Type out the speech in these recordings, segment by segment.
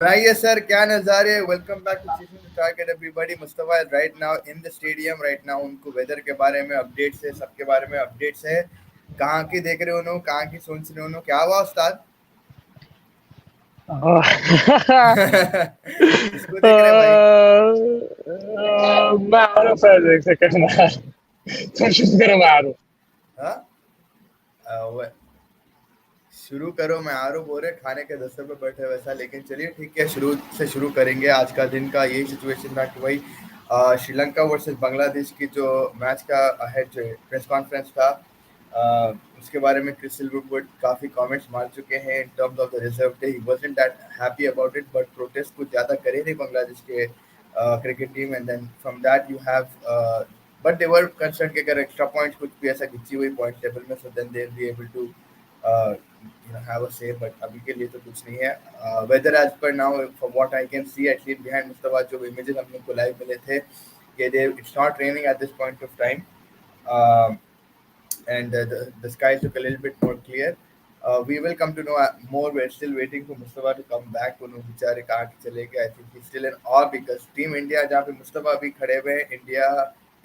सुनाइए सर, क्या नज़ारे। Welcome back to chasing to target everybody. Mustafa right now in the stadium right now. उनको weather के बारे में अपडेट्स है, सबके बारे में अपडेट्स है। कहाँ की देख रहे हो, कहाँ की सुन रहे हो, क्या हुआ उस्ताद? किसको देख रहे भाई? मैं आ रहा हूँ एक सेकंड में। कोशिश करो, मैं आ रहा हूँ। हाँ, शुरू करो, मैं आ रहा हूँ बोल रहे, खाने के 10 पे बैठे वैसा। लेकिन चलिए ठीक है, शुरू से शुरू करेंगे। आज का दिन का यही सिचुएशन था कि भाई श्रीलंका वर्सेस बांग्लादेश की जो मैच का अहेड जो प्रेस कॉन्फ्रेंस था, उसके बारे में क्रिस सिल्वरवुड काफ़ी कमेंट्स मार चुके हैं in terms of the reserve day. He wasn't that happy about it, but protest कुछ ज़्यादा करे नहीं बांग्लादेश के cricket team. And then from that you have but they were concern कि अगर एक्स्ट्रा पॉइंट्स कुछ भी ऐसा खिंची हुई पॉइंट टेबल में, so then they will be able to have a say, but अभी के लिए तो कुछ नहीं है। Whether as per now, from what I can see, at least behind Mustafa जो images हम लोग को live मिले थे कि it's not raining at this point of time, uh, and the skies look a little bit more clear. We will come to know more. We're still waiting for Mustafa to come back. उन्होंने बेचारे कहाँ के चले गए? I think he's still in awe because Team India जहाँ पे मुस्तफा अभी खड़े हुए हैं, India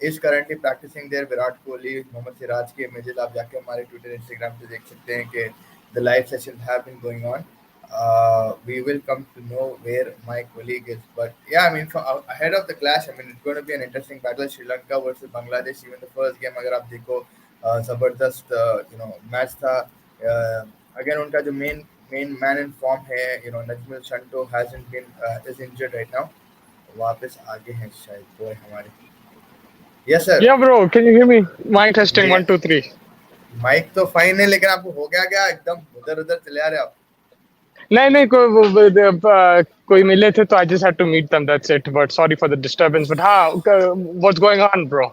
is currently practicing there. Virat Kohli, Mohammad Siraj के images आप जाके हमारे Twitter, Instagram पे देख सकते हैं कि the live sessions have been going on. We will come to know where my colleague is, but yeah, I mean, ahead of the clash, I mean, it's going to be an interesting battle. Sri Lanka versus Bangladesh. Even the first game, अगर आप देखो, जबरदस्त match था। Again उनका जो main man in form है, Najmul Shanto hasn't been is injured right now. वापस आगे हैं शायद वो है हमारे। Yes sir. Yeah, bro. Can you hear me? Mic testing 1 2 3. Mic तो फाइन है, लेकिन आपको हो गया क्या? एकदम उधर उधर चले आ रहे आप। नहीं कोई मिले थे तो I just had to meet them. That's it. But sorry for the disturbance. But what's going on, bro?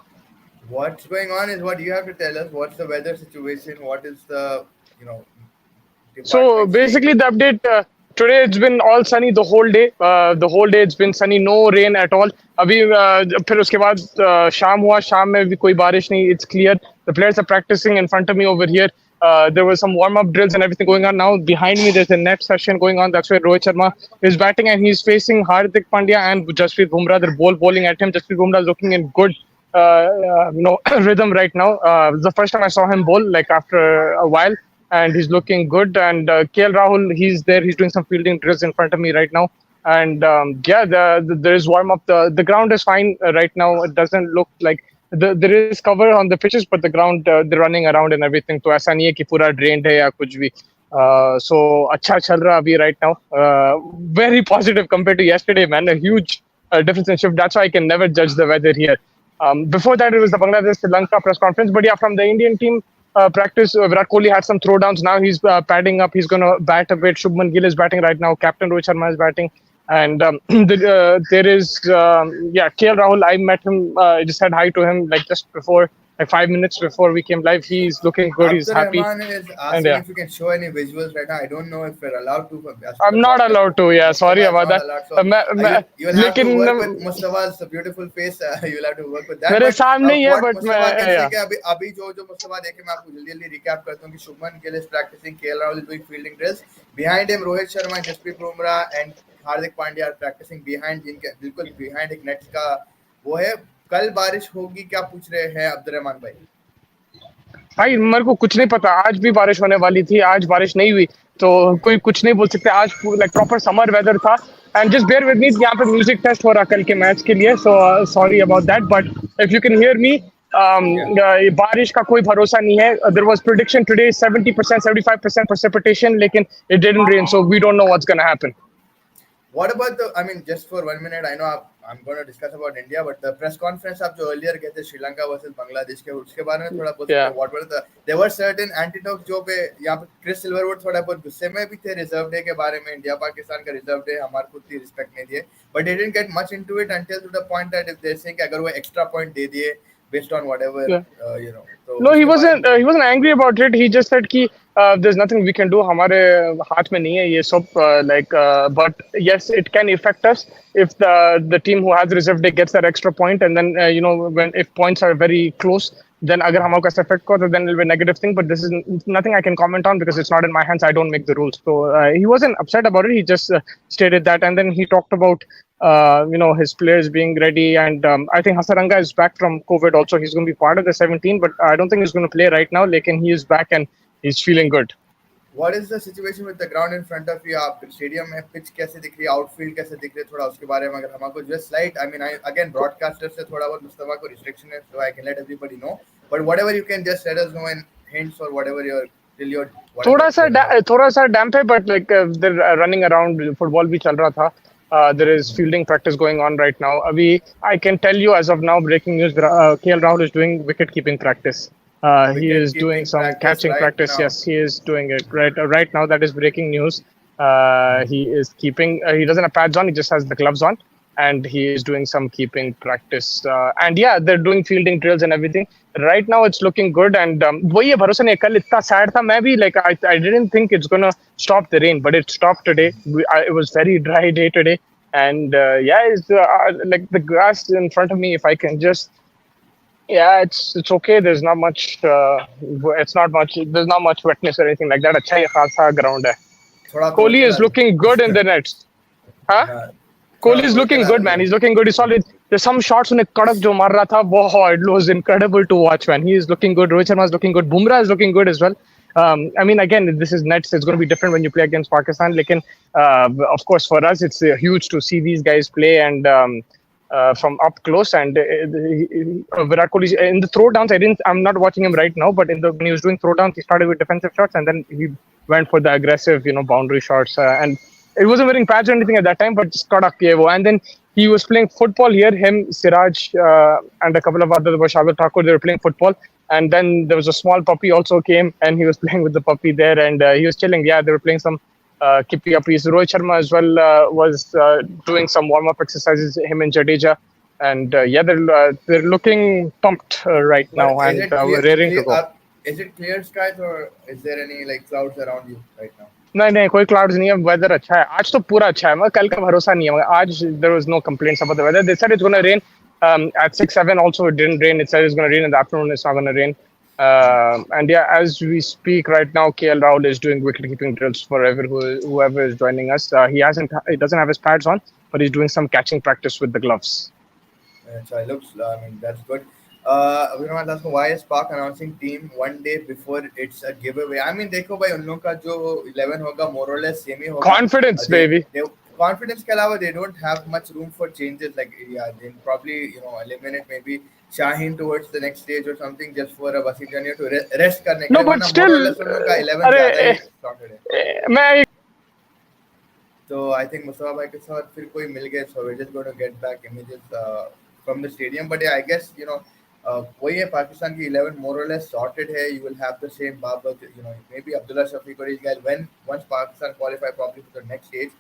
What's going on is what you have to tell us. What's the weather situation? What is the So department basically, the update today, it's been all sunny the whole day. The whole day it's been sunny, no rain at all. अभी फिर उसके बाद शाम हुआ, शाम में भी कोई बारिश नहीं. It's clear. The players are practicing in front of me over here. There was some warm-up drills and everything going on. Now behind me, there's a net session going on. That's where Rohit Sharma is batting, and he's facing Hardik Pandya and Jasprit Bumrah. They're bowling at him. Jasprit Bumrah is looking in good rhythm right now. The first time I saw him bowl, like after a while, and he's looking good. And KL Rahul, he's there. He's doing some fielding drills in front of me right now. And there is warm up. The ground is fine right now. It doesn't look like there is cover on the pitches, but the ground they're running around and everything. तो ऐसा नहीं है कि पूरा drained है या कुछ भी. So अच्छा चल रहा अभी right now. Very positive compared to yesterday, man. A huge difference in shift. That's why I can never judge the weather here. Before that, it was the Bangladesh Sri Lanka press conference. But yeah, from the Indian team practice, Virat Kohli had some throwdowns. Now he's padding up. He's going to bat a bit. Shubman Gill is batting right now. Captain Rohit Sharma is batting. And there is, KL Rahul. I met him. I just said hi to him like just before, like 5 minutes before we came live. He's looking good. He's happy. Rahman is asking if you can show any visuals right now. I don't know if we're allowed to. I'm not allowed to. Yeah, sorry about that. You will have to work with Mustafa's beautiful face. You'll have to work with that. मेरे सामने ही है, but अभी जो मुस्तफा देखे, मैं आपको जल्दी recap करता हूँ कि Shubman Gill is practicing, KL Rahul is doing fielding drills. Behind him, Rohit Sharma, Jasprit Bumrah and Hardik Pandya are practicing behind, जिनके बिल्कुल behind एक नेट का वो है। कल बारिश होगी क्या पूछ रहे हैं अब्दुर्रहमान भाई? भाई मेरे को कुछ नहीं पता। आज भी बारिश होने वाली थी, आज बारिश नहीं हुई, तो कोई कुछ नहीं बोल सकते। आज लाइक प्रॉपर समर वेदर था। And just bear with me, यहाँ पे म्यूजिक टेस्ट हो रहा कल के मैच के लिए, so sorry about that, but if you can hear me, बारिश का कोई भरोसा नहीं है। There was prediction today 70% 75% precipitation, लेकिन it didn't rain, so we don't know what's going to happen. What about just for 1 minute, I know I'm going to discuss about India, but the press conference आप जो earlier गए थे Sri Lanka versus Bangladesh के, उसके बारे में थोड़ा बहुत what were there were certain antidotes जो पे यहाँ पे क्रिस सिल्वरवुड थोड़ा बहुत गुस्से में भी थे रिजर्व डे के बारे में। इंडिया पाकिस्तान का रिजर्व डे हमारे खुद की रिस्पेक्ट नहीं दिए, but they didn't get much into it until to the point that if they say कि अगर वो extra point दे दिए based on whatever So no, he wasn't angry about it. He just said कि there's nothing we can do. हमारे हाथ में नहीं है ये सब, but yes, it can affect us if the team who has reserve day gets that extra point, and then when if points are very close, then अगर हमारे को ऐसा affect को, then it'll be a negative thing. But this is nothing I can comment on because it's not in my hands. I don't make the rules. So he wasn't upset about it. He just stated that, and then he talked about his players being ready, and I think Hasaranga is back from COVID. Also, he's going to be part of the 17, but I don't think he's going to play right now. Lekin he is back and he's feeling good. What is the situation with the ground in front of you? आप stadium में pitch कैसे दिख रही है, outfield कैसे दिख रही है, थोड़ा उसके बारे में अगर हमको just slight, I mean I again broadcaster से थोड़ा बहुत मुस्तफा को रिस्ट्रिक्शन है, so I can let everybody know, but whatever you can just let us know in hints or whatever your till your whatever you know. थोड़ा सा डैम्प है, but like they're running around. Football भी चल रहा था. There is fielding practice going on right now. Abhi, I can tell you as of now, breaking news: KL Rahul is doing wicket keeping practice. He Wicket is doing keeping some practice catching right practice. now. Yes, he is doing it right now. That is breaking news. He is keeping. He doesn't have pads on. He just has the gloves on, and he is doing some keeping practice. And yeah, they're doing fielding drills and everything. Right now, it's looking good. And वही है, भरोसा नहीं. कल इतना sad था. मैं भी I didn't think it's gonna stop the rain, but it stopped today. It was very dry day today, and yeah, it's like the grass in front of me. If I can just, yeah, it's okay. There's not much. It's not much. There's not much wetness or anything like that. अच्छा ही खासा ground है. थोड़ा तोड़ Kohli के is डाल. looking good in the nets. Huh? हाँ, थोड़ा Kohli is तोड़ के looking डाल good, man. दिया. He's looking good. He's solid. There's some shots उन्हें कड़क जो मार रहा था. बहुत, it was incredible to watch, man. He is looking good. Rohit Sharma is looking good. Bumrah is looking good as well. I mean, again, this is nets. It's going to be different when you play against Pakistan. Lekin, of course, for us, it's huge to see these guys play and from up close. And Virat Kohli in the throwdowns, I'm not watching him right now, but when he was doing throwdowns, he started with defensive shots and then he went for the aggressive, boundary shots. And it wasn't wearing pads or anything at that time, but just kadak kiye wo. And then he was playing football here. Him, Siraj, and a couple of others, Shardul Thakur, they were playing football. And then there was a small puppy also came, and he was playing with the puppy there, and he was chilling. Yeah, they were playing some kippy uppies. Rohit Sharma as well was doing some warm up exercises. Him and Jadeja, and yeah, they're looking pumped right But now, is and it we're clear raring to clear go. is it clear skies or is there any like clouds around you right now? नहीं नहीं, कोई clouds नहीं है. Weather अच्छा है. आज तो पूरा अच्छा है. मगर कल का भरोसा नहीं है. मगर आज there was no complaints about the weather. They said it's going to rain at 6-7. Also, it didn't rain. It said it's going to rain in the afternoon. It's not going to rain. And yeah, as we speak right now, KL Rahul is doing wicket keeping drills for whoever is joining us. He doesn't have his pads on, but he's doing some catching practice with the gloves. So it looks, I mean, that's good. You know, that's why is Park announcing team one day before it's a giveaway. I mean, देखो भाई उन लोगों का जो 11 होगा more or less same ही होगा. Confidence, They, baby. they confidence के अलावा they don't have much room for changes. Like yeah, they probably eliminate maybe Shaheen towards the next stage or something just for a Wasim Junior to rest करने के No, लिए. but वरना more or still, less उन लोगों का 11 अरे ज़्यादा ही sorted है. मैं So I think Mustafa bhai के साथ फिर कोई मिल गए, so we're just going to get back images from the stadium. But yeah, I guess वही है, Pakistan की 11 more or less sorted है. You will have the same Babar, maybe Abdullah Shafiq or these guys. When once Pakistan qualify probably for the next stage,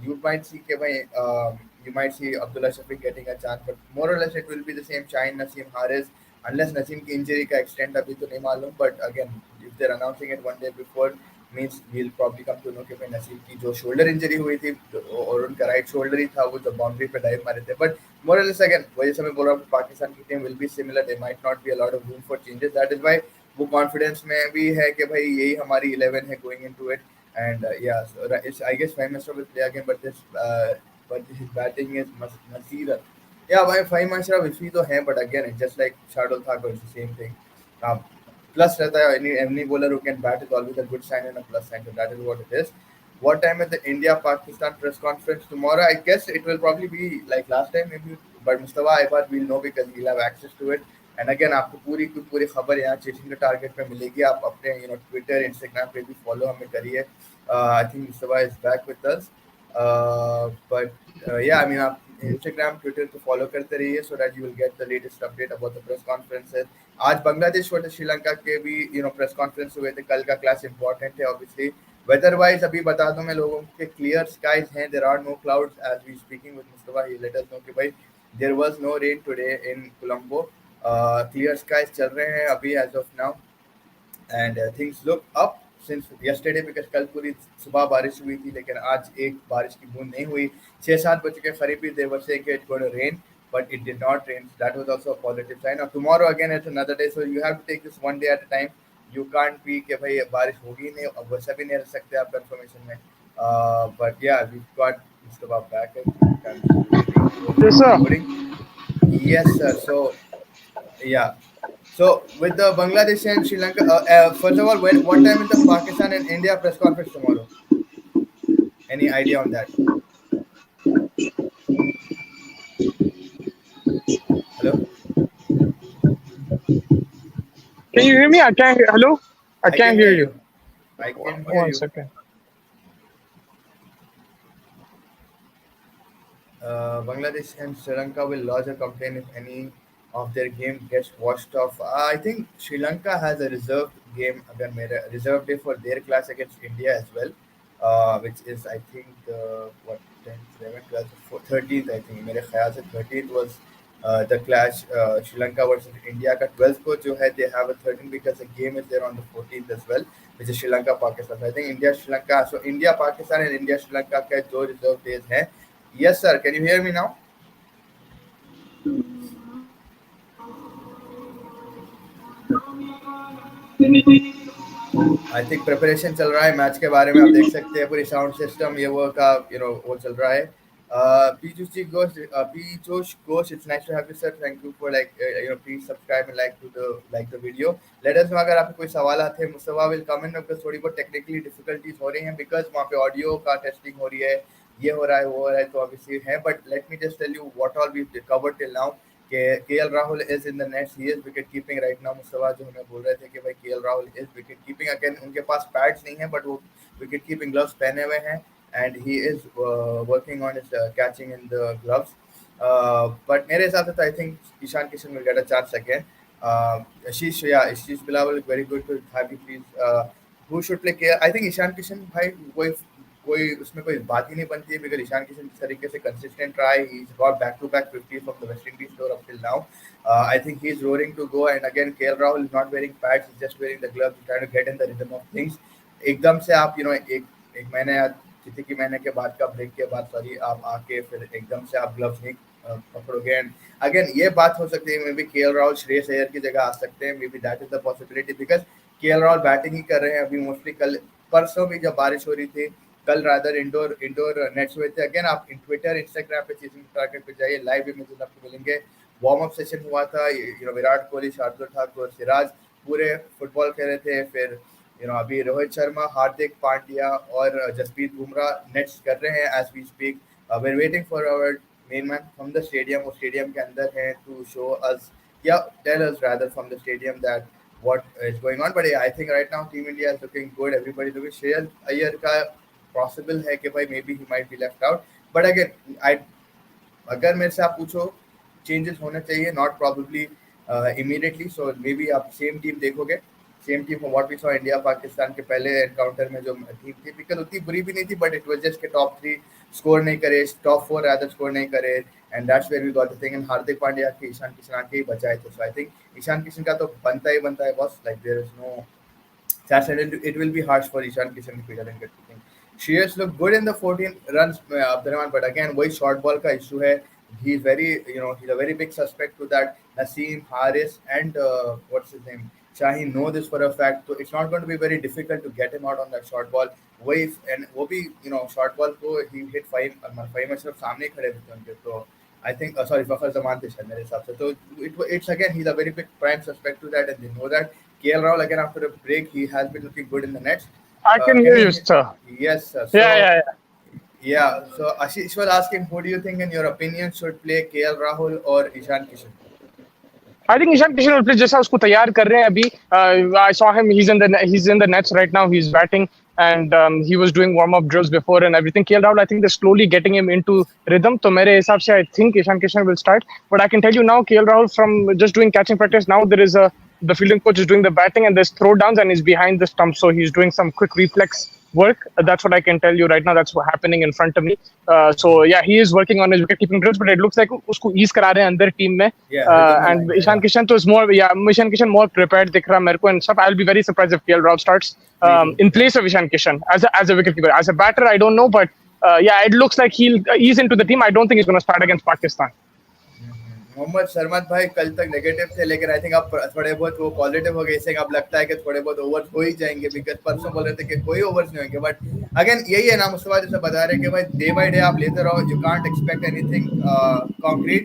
you might see कि भाई you might see Abdullah Shafiq getting a chance, but more or less it will be the same. Shaheen, Naseem, Haris, unless Naseem की injury का extent अभी तो नहीं मालूम. But again, if they're announcing it one day before, means we'll probably come to know कि भाई नसीम की जो शोल्डर इंजरी हुई थी और उनका राइट शोल्डर ही था, वो जो बाउंड्री पे डाइव मारे थे. But more or less again वही समय बोल रहा हूँ, पाकिस्तान की team will be similar. There might not be a lot of room for changes. That is why वो कॉन्फिडेंस में भी है कि भाई यही हमारी 11 है going into it. And yeah, so it's, I guess Fahim Ashraf will play again, but his batting is Nasir. Yeah, भाई Fahim Ashraf इसी तो है, but again it's just like Shardul Thakur, it's the same thing. Plus रहता है, any bowler who can bat is always a good sign and a plus sign, so that is what it is. What time is the India Pakistan press conference tomorrow? I guess it will probably be like last time maybe, but Mustafa Aibad will know because he'll have access to it. And again आपको पूरी की पूरी खबर यहाँ chasing the target पे मिलेगी. आप अपने ट्विटर इंस्टाग्राम पे भी फॉलो हमें करिए. आई think Mustafa is back with us. But yeah I mean आप इंस्टाग्राम ट्विटर को फॉलो करते रहिए so that you will get the latest update about the press conferences. आज बांग्लादेश वर्सेस श्रीलंका के भी प्रेस कॉन्फ्रेंस हुए थे. कल का क्लास इंपॉर्टेंट है ऑब्वियसली. वेदर वाइज अभी बता दूं मैं लोगों के, क्लियर स्काइज हैं. There are no clouds as we speaking with Mustafa. He let us know कि भाई there was no rain today in Colombo. Clear skies चल रहे हैं अभी as of now. And things look up since yesterday, because कल पूरी सुबह बारिश हुई थी लेकिन आज एक बारिश की बूंद नहीं हुई. 6-7 बजे के करीब भी देवर से कि it's going to rain. but it did not rain. That was also a positive sign. Now tomorrow again it's another day, so you have to take this one day at a time. You can't be कि भाई बारिश होगी नहीं, अब वैसा भी नहीं रह सकते आप confirmation में. But yeah, we've got Mr. Bob back. I think I'm still waiting for Yes, him sir. loading. Yes, sir. So yeah. So with the Bangladesh and Sri Lanka, first of all, what time is the Pakistan and India press conference tomorrow? Any idea on that? Hello, Can you hear me? I can't. Hello. I I can can't hear hear you. you. I can hear One you. second. Bangladesh and Sri Lanka will lodge a complaint if any of their game gets washed off. I think Sri Lanka has a reserved game, again, made a reserved day for their clash against India as well, which is I think what 10th, 11th, 12th, 13th. I think मेरे ख्याल से 13th was the clash Sri Lanka versus India. का 12th को जो है they have a 13th because the game is there on the 14th as well, which is Sri Lanka Pakistan. So I think India Sri Lanka. So India Pakistan and India Sri Lanka के दो reserve days हैं. Yes, sir. Can you hear me now? I think preparation चल रहा है match के बारे में, आप देख सकते हैं पूरी साउंड सिस्टम ये वो का वो चल रहा है. P2C Ghost, P Josh Ghost, it's nice to have you, sir. Thank you for please subscribe and like the video. Let us know अगर आपको कोई सवाल आते हैं. Mustafa will come in because थोड़ी बहुत टेक्निकली डिफिकल्टीज हो रही हैं बिकॉज वहाँ पे ऑडियो का टेस्टिंग हो रही है, ये हो रहा है वो हो रहा है, तो ऑब्वियसली है. But let me just tell you what all we covered till now. KL Rahul is in the nets, he is wicket keeping right now. Mustafa जो हमें बोल रहे थे कि भाई KL Rahul is wicket keeping. Again उनके पास पैड्स नहीं है बट वो विकेट कीपिंग ग्लव्स पहने हुए हैं and he is working on his catching in the gloves. But मेरे हिसाब से तो I think Ishan Kishan will get a chance again. Ashish, yeah, Ashish Bilawal, very good to have you. Please, who should play KL? I think Ishan Kishan भाई कोई उसमें कोई बात ही नहीं बनती है बिकॉज ईशान किशन जिस तरीके से कंसिस्टेंट रहा है, he got back to back 50 from the West Indies tour up till now. I think he is roaring to go, and again KL Rahul is not wearing pads, he's just wearing the gloves, trying to get in the rhythm of things. एकदम से आप एक महीने या किसी की महीने के बाद का ब्रेक के बाद सॉरी आप आके फिर एकदम से आप ग्लव्स नहीं पकड़ोगे. एंड अगेन ये बात हो सकती है maybe KL Rahul Shreyas Iyer की जगह आ सकते हैं, maybe that is the possibility because KL Rahul batting ही कर रहे हैं अभी मोस्टली. कल परसों भी जब बारिश हो रही थी, कल रादर इंडोर नेट्स हुए थे. अगेन आप ट्विटर इंस्टाग्राम पे चीजिंग टारगेट पे जाइए, लाइव इमेजेस आपको मिलेंगे. वार्म अप सेशन हुआ था, विराट कोहली, शार्दुल ठाकुर, सिराज पूरे फुटबॉल खेल रहे थे. फिर अभी रोहित शर्मा, हार्दिक पांड्या और जसप्रीत बुमराह नेट्स कर रहे हैं as we speak. We are waiting for our main man from the stadium. वो स्टेडियम के अंदर है टू शो अस या tell us rather from the stadium that what is going on. But I think right now team India is looking good. Everybody looking. Shreyas Iyer का possible है कि भाई maybe he might be left out. But again अगर मेरे से आप पूछो changes होने चाहिए, not probably immediately. So maybe आप सेम टीम देखोगे, same team what we saw India Pakistan के पहले एनकाउंटर में जो टीम थी, बिकॉज उतनी बुरी भी नहीं थी बट इट वाज जस्ट के टॉप 3 स्कोर नहीं करे, टॉप 4 रादर स्कोर नहीं करे, and that's where we got the thing. And Hardik Pandya के ईशान किशन आके ही बचाए थे. So I think Ishan Kishan का तो बनता है boss. Like there is no chance, and it will be harsh for Ishan Kishan if he doesn't get the thing. Shreyas looked good in the 14 runs, Abdurrahman, but again वही short ball का issue है. He's he's a very big suspect to that. Naseem, Haris, and what's his name, Shaheen know this for a fact. So it's not going to be very difficult to get him out on that short ball. वो भी short ball को he hit 5 में सिर्फ सामने ही खड़े थे उनके. तो I think sorry फखर जमान थे शायद मेरे हिसाब से. तो it's again he's a very big prime suspect to that, and they know that. KL Rahul again after a break he has been looking good in the nets. I can hear you, sir. Yes, sir. So, Yeah. yeah. So Ashish was asking, who do you think, in your opinion, should play KL Rahul or Ishan Kishan? I think Ishan Kishan will play जैसा उसको तैयार कर रहे हैं अभी. I saw him. He's in the nets right now. He's batting, and he was doing warm up drills before and everything. KL Rahul, I think they're slowly getting him into rhythm. तो मेरे हिसाब से I think Ishan Kishan will start. But I can tell you now, KL Rahul from just doing catching practice now, the fielding coach is doing the batting and there's throw downs and he's behind the stump, so he's doing some quick reflex work. That's what I can tell you right now. That's what's happening in front of me. So yeah, he is working on his wicket keeping drills, but it looks like उसको ease करा रहे हैं अंदर team में. And Ishan Kishan तो is more, Ishan Kishan more prepared दिख रहा मेरे को and stuff. I'll be very surprised if KL Rahul starts in place of Ishan Kishan as a wicket keeper. As a batter, I don't know, but yeah, it looks like he'll ease into the team. I don't think he's going to start against Pakistan. Mohammad Sharma भाई कल तक negative थे, लेकिन I think अब थोड़े बहुत वो positive हो गए, इससे अब लगता है कि थोड़े बहुत ओवर्स हो ही जाएंगे, बिकॉज परसों बोल रहे थे कि कोई ओवर्स नहीं होंगे, बट अगेन यही है ना मुस्तफा जैसे बता रहे हैं कि भाई डे बाय डे आप लेते रहो, you can't expect anything concrete.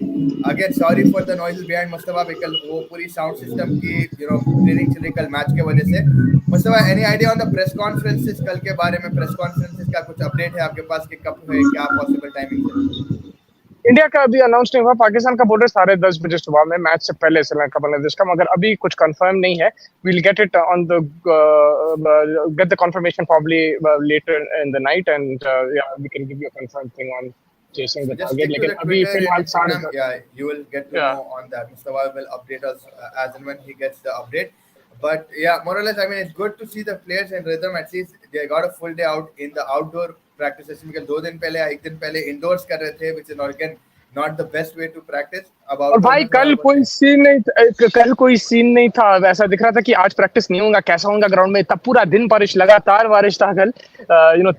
Again sorry for the noise behind Mustafa, कल वो पूरी साउंड सिस्टम की ट्रेनिंग चली कल मैच के वजह से। Mustafa any idea on the press conferences कल के बारे में, प्रेस कॉन्फ्रेंसेस का कुछ अपडेट है आपके पास कि कब है, क्या पॉसिबल टाइमिंग है? इंडिया का अभी अनाउंस नहीं हुआ, पाकिस्तान का बोल रहे 10:30 सुबह में मैच से पहले श्रीलंका बांग्लादेश का, मगर अभी कुछ कंफर्म नहीं है। We'll get it on the get the confirmation probably later in the night and we can give you a confirm thing on chasing So the just target, stick to लेकिन the अभी Twitter and फिलहाल साढ़े Instagram. Yeah, you will get to या know on that. Mustafa will update us as and when he gets the update. But yeah, more or less, I mean, it's good to see the players in rhythm. At least they got a full day out in the outdoor practice session. because 2 दिन पहले या 1 दिन पहले indoors कर रहे थे, which is again not the best way to practice. अब और outdoor भाई में थोड़ा बहुत है। कल कोई सीन नहीं था, ऐसा दिख रहा था कि आज प्रैक्टिस नहीं होगा, कैसा होगा ग्राउंड में। तब पूरा दिन बारिश, लगातार बारिश था कल,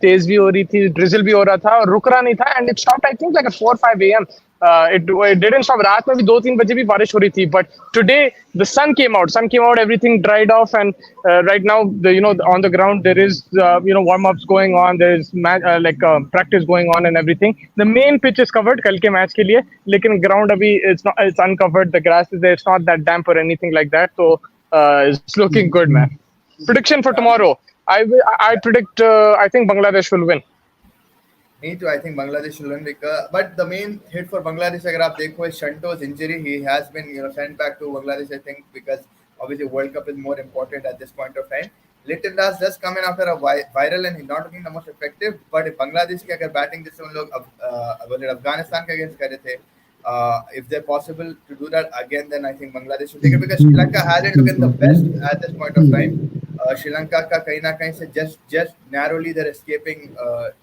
तेज भी हो रही थी, ड्रिजल भी हो रहा था और रुक रहा नहीं था, and it stopped I think like 4-5 AM। It didn't stop. रात में भी 2-3 बजे भी बारिश हो रही थी, but today the sun came out, everything dried off, and right now on the ground there is warm ups going on, there is practice going on and everything. The main pitch is covered कल के match के लिए, लेकिन ground अभी it's uncovered, the grass is there, it's not that damp or anything like that, so it's looking good, man. Prediction for Yeah. tomorrow, I predict I think Bangladesh will win. Me too. I think Bangladesh will win because, but the main hit for Bangladesh, अगर आप देखो, is Shanto's injury. He has been sent back to Bangladesh. I think because obviously World Cup is more important at this point of time. Little Das does come in after a viral and he's not looking the most effective. But if Bangladesh की अगर batting जैसे उन लोग अफगानिस्तान के against करे थे, if they're possible to do that again, then I think Bangladesh will take it because Sri Lanka hasn't looked the best at this point of time. Sri Lanka का कहीं ना कहीं से just narrowly they're escaping,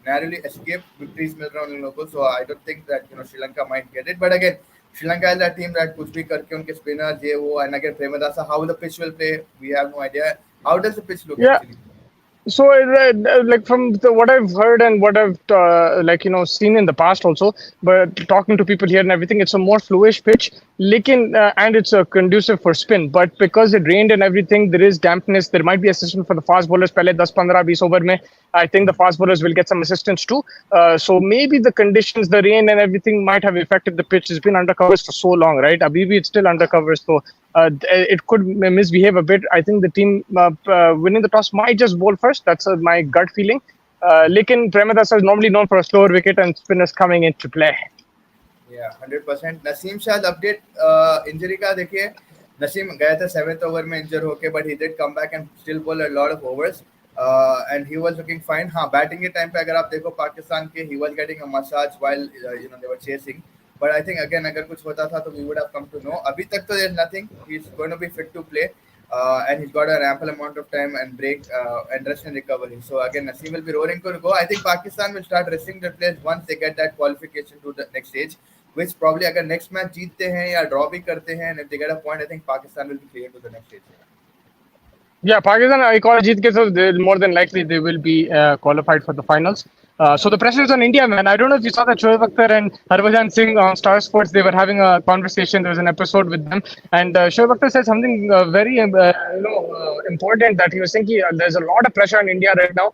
narrowly escape victories मिल रहा है उन लोगों को, so I don't think that Sri Lanka might get it, but again Sri Lanka is a team that कुछ भी करके उनके spinners ये वो, and again Premadasa, how the pitch will play we have no idea. How does the pitch look Yeah. actually? So, like from what I've heard and what I've seen in the past also, but talking to people here and everything, it's a more fluish pitch. And it's conducive for spin. But because it rained and everything, there is dampness. There might be assistance for the fast bowlers. पहले 10-15-20 over में, I think the fast bowlers will get some assistance too. So maybe the conditions, the rain and everything might have affected the pitch. It's been under covers for so long, right? Abibi, it's still under covers, so it could misbehave a bit. I think the team winning the toss might just bowl first. That's my gut feeling. Lekin Premadasa is normally known for a slower wicket and spinners coming into play. Yeah, 100%. Naseem शायद update injury का देखिए, नसीम गया था 7th over में इंजर होके, but he did come back and still bowl a lot of overs, and he was looking fine. हाँ, batting के time पे अगर आप देखो पाकिस्तान के, he was getting a massage while they were chasing, but I think again अगर कुछ होता था तो we would have come to know. अभी तक तो there's nothing. He's going to be fit to play. And he's got an ample amount of time and break and rest and recovery. So again, Naseem will be roaring to go. I think Pakistan will start resting their players once they get that qualification to the next stage. Which probably अगर next match जीतते हैं या draw भी करते हैं, and if they get a point, I think Pakistan will be clear to the next stage. Yeah, Pakistan, एक और जीत के, so more than likely they will be qualified for the finals. So the pressure is on India, man. I don't know if you saw that Shoaib Akhtar and Harbhajan Singh on Star Sports. They were having a conversation. There was an episode with them, and Shoaib Akhtar said something very important. That he was saying there's a lot of pressure on India right now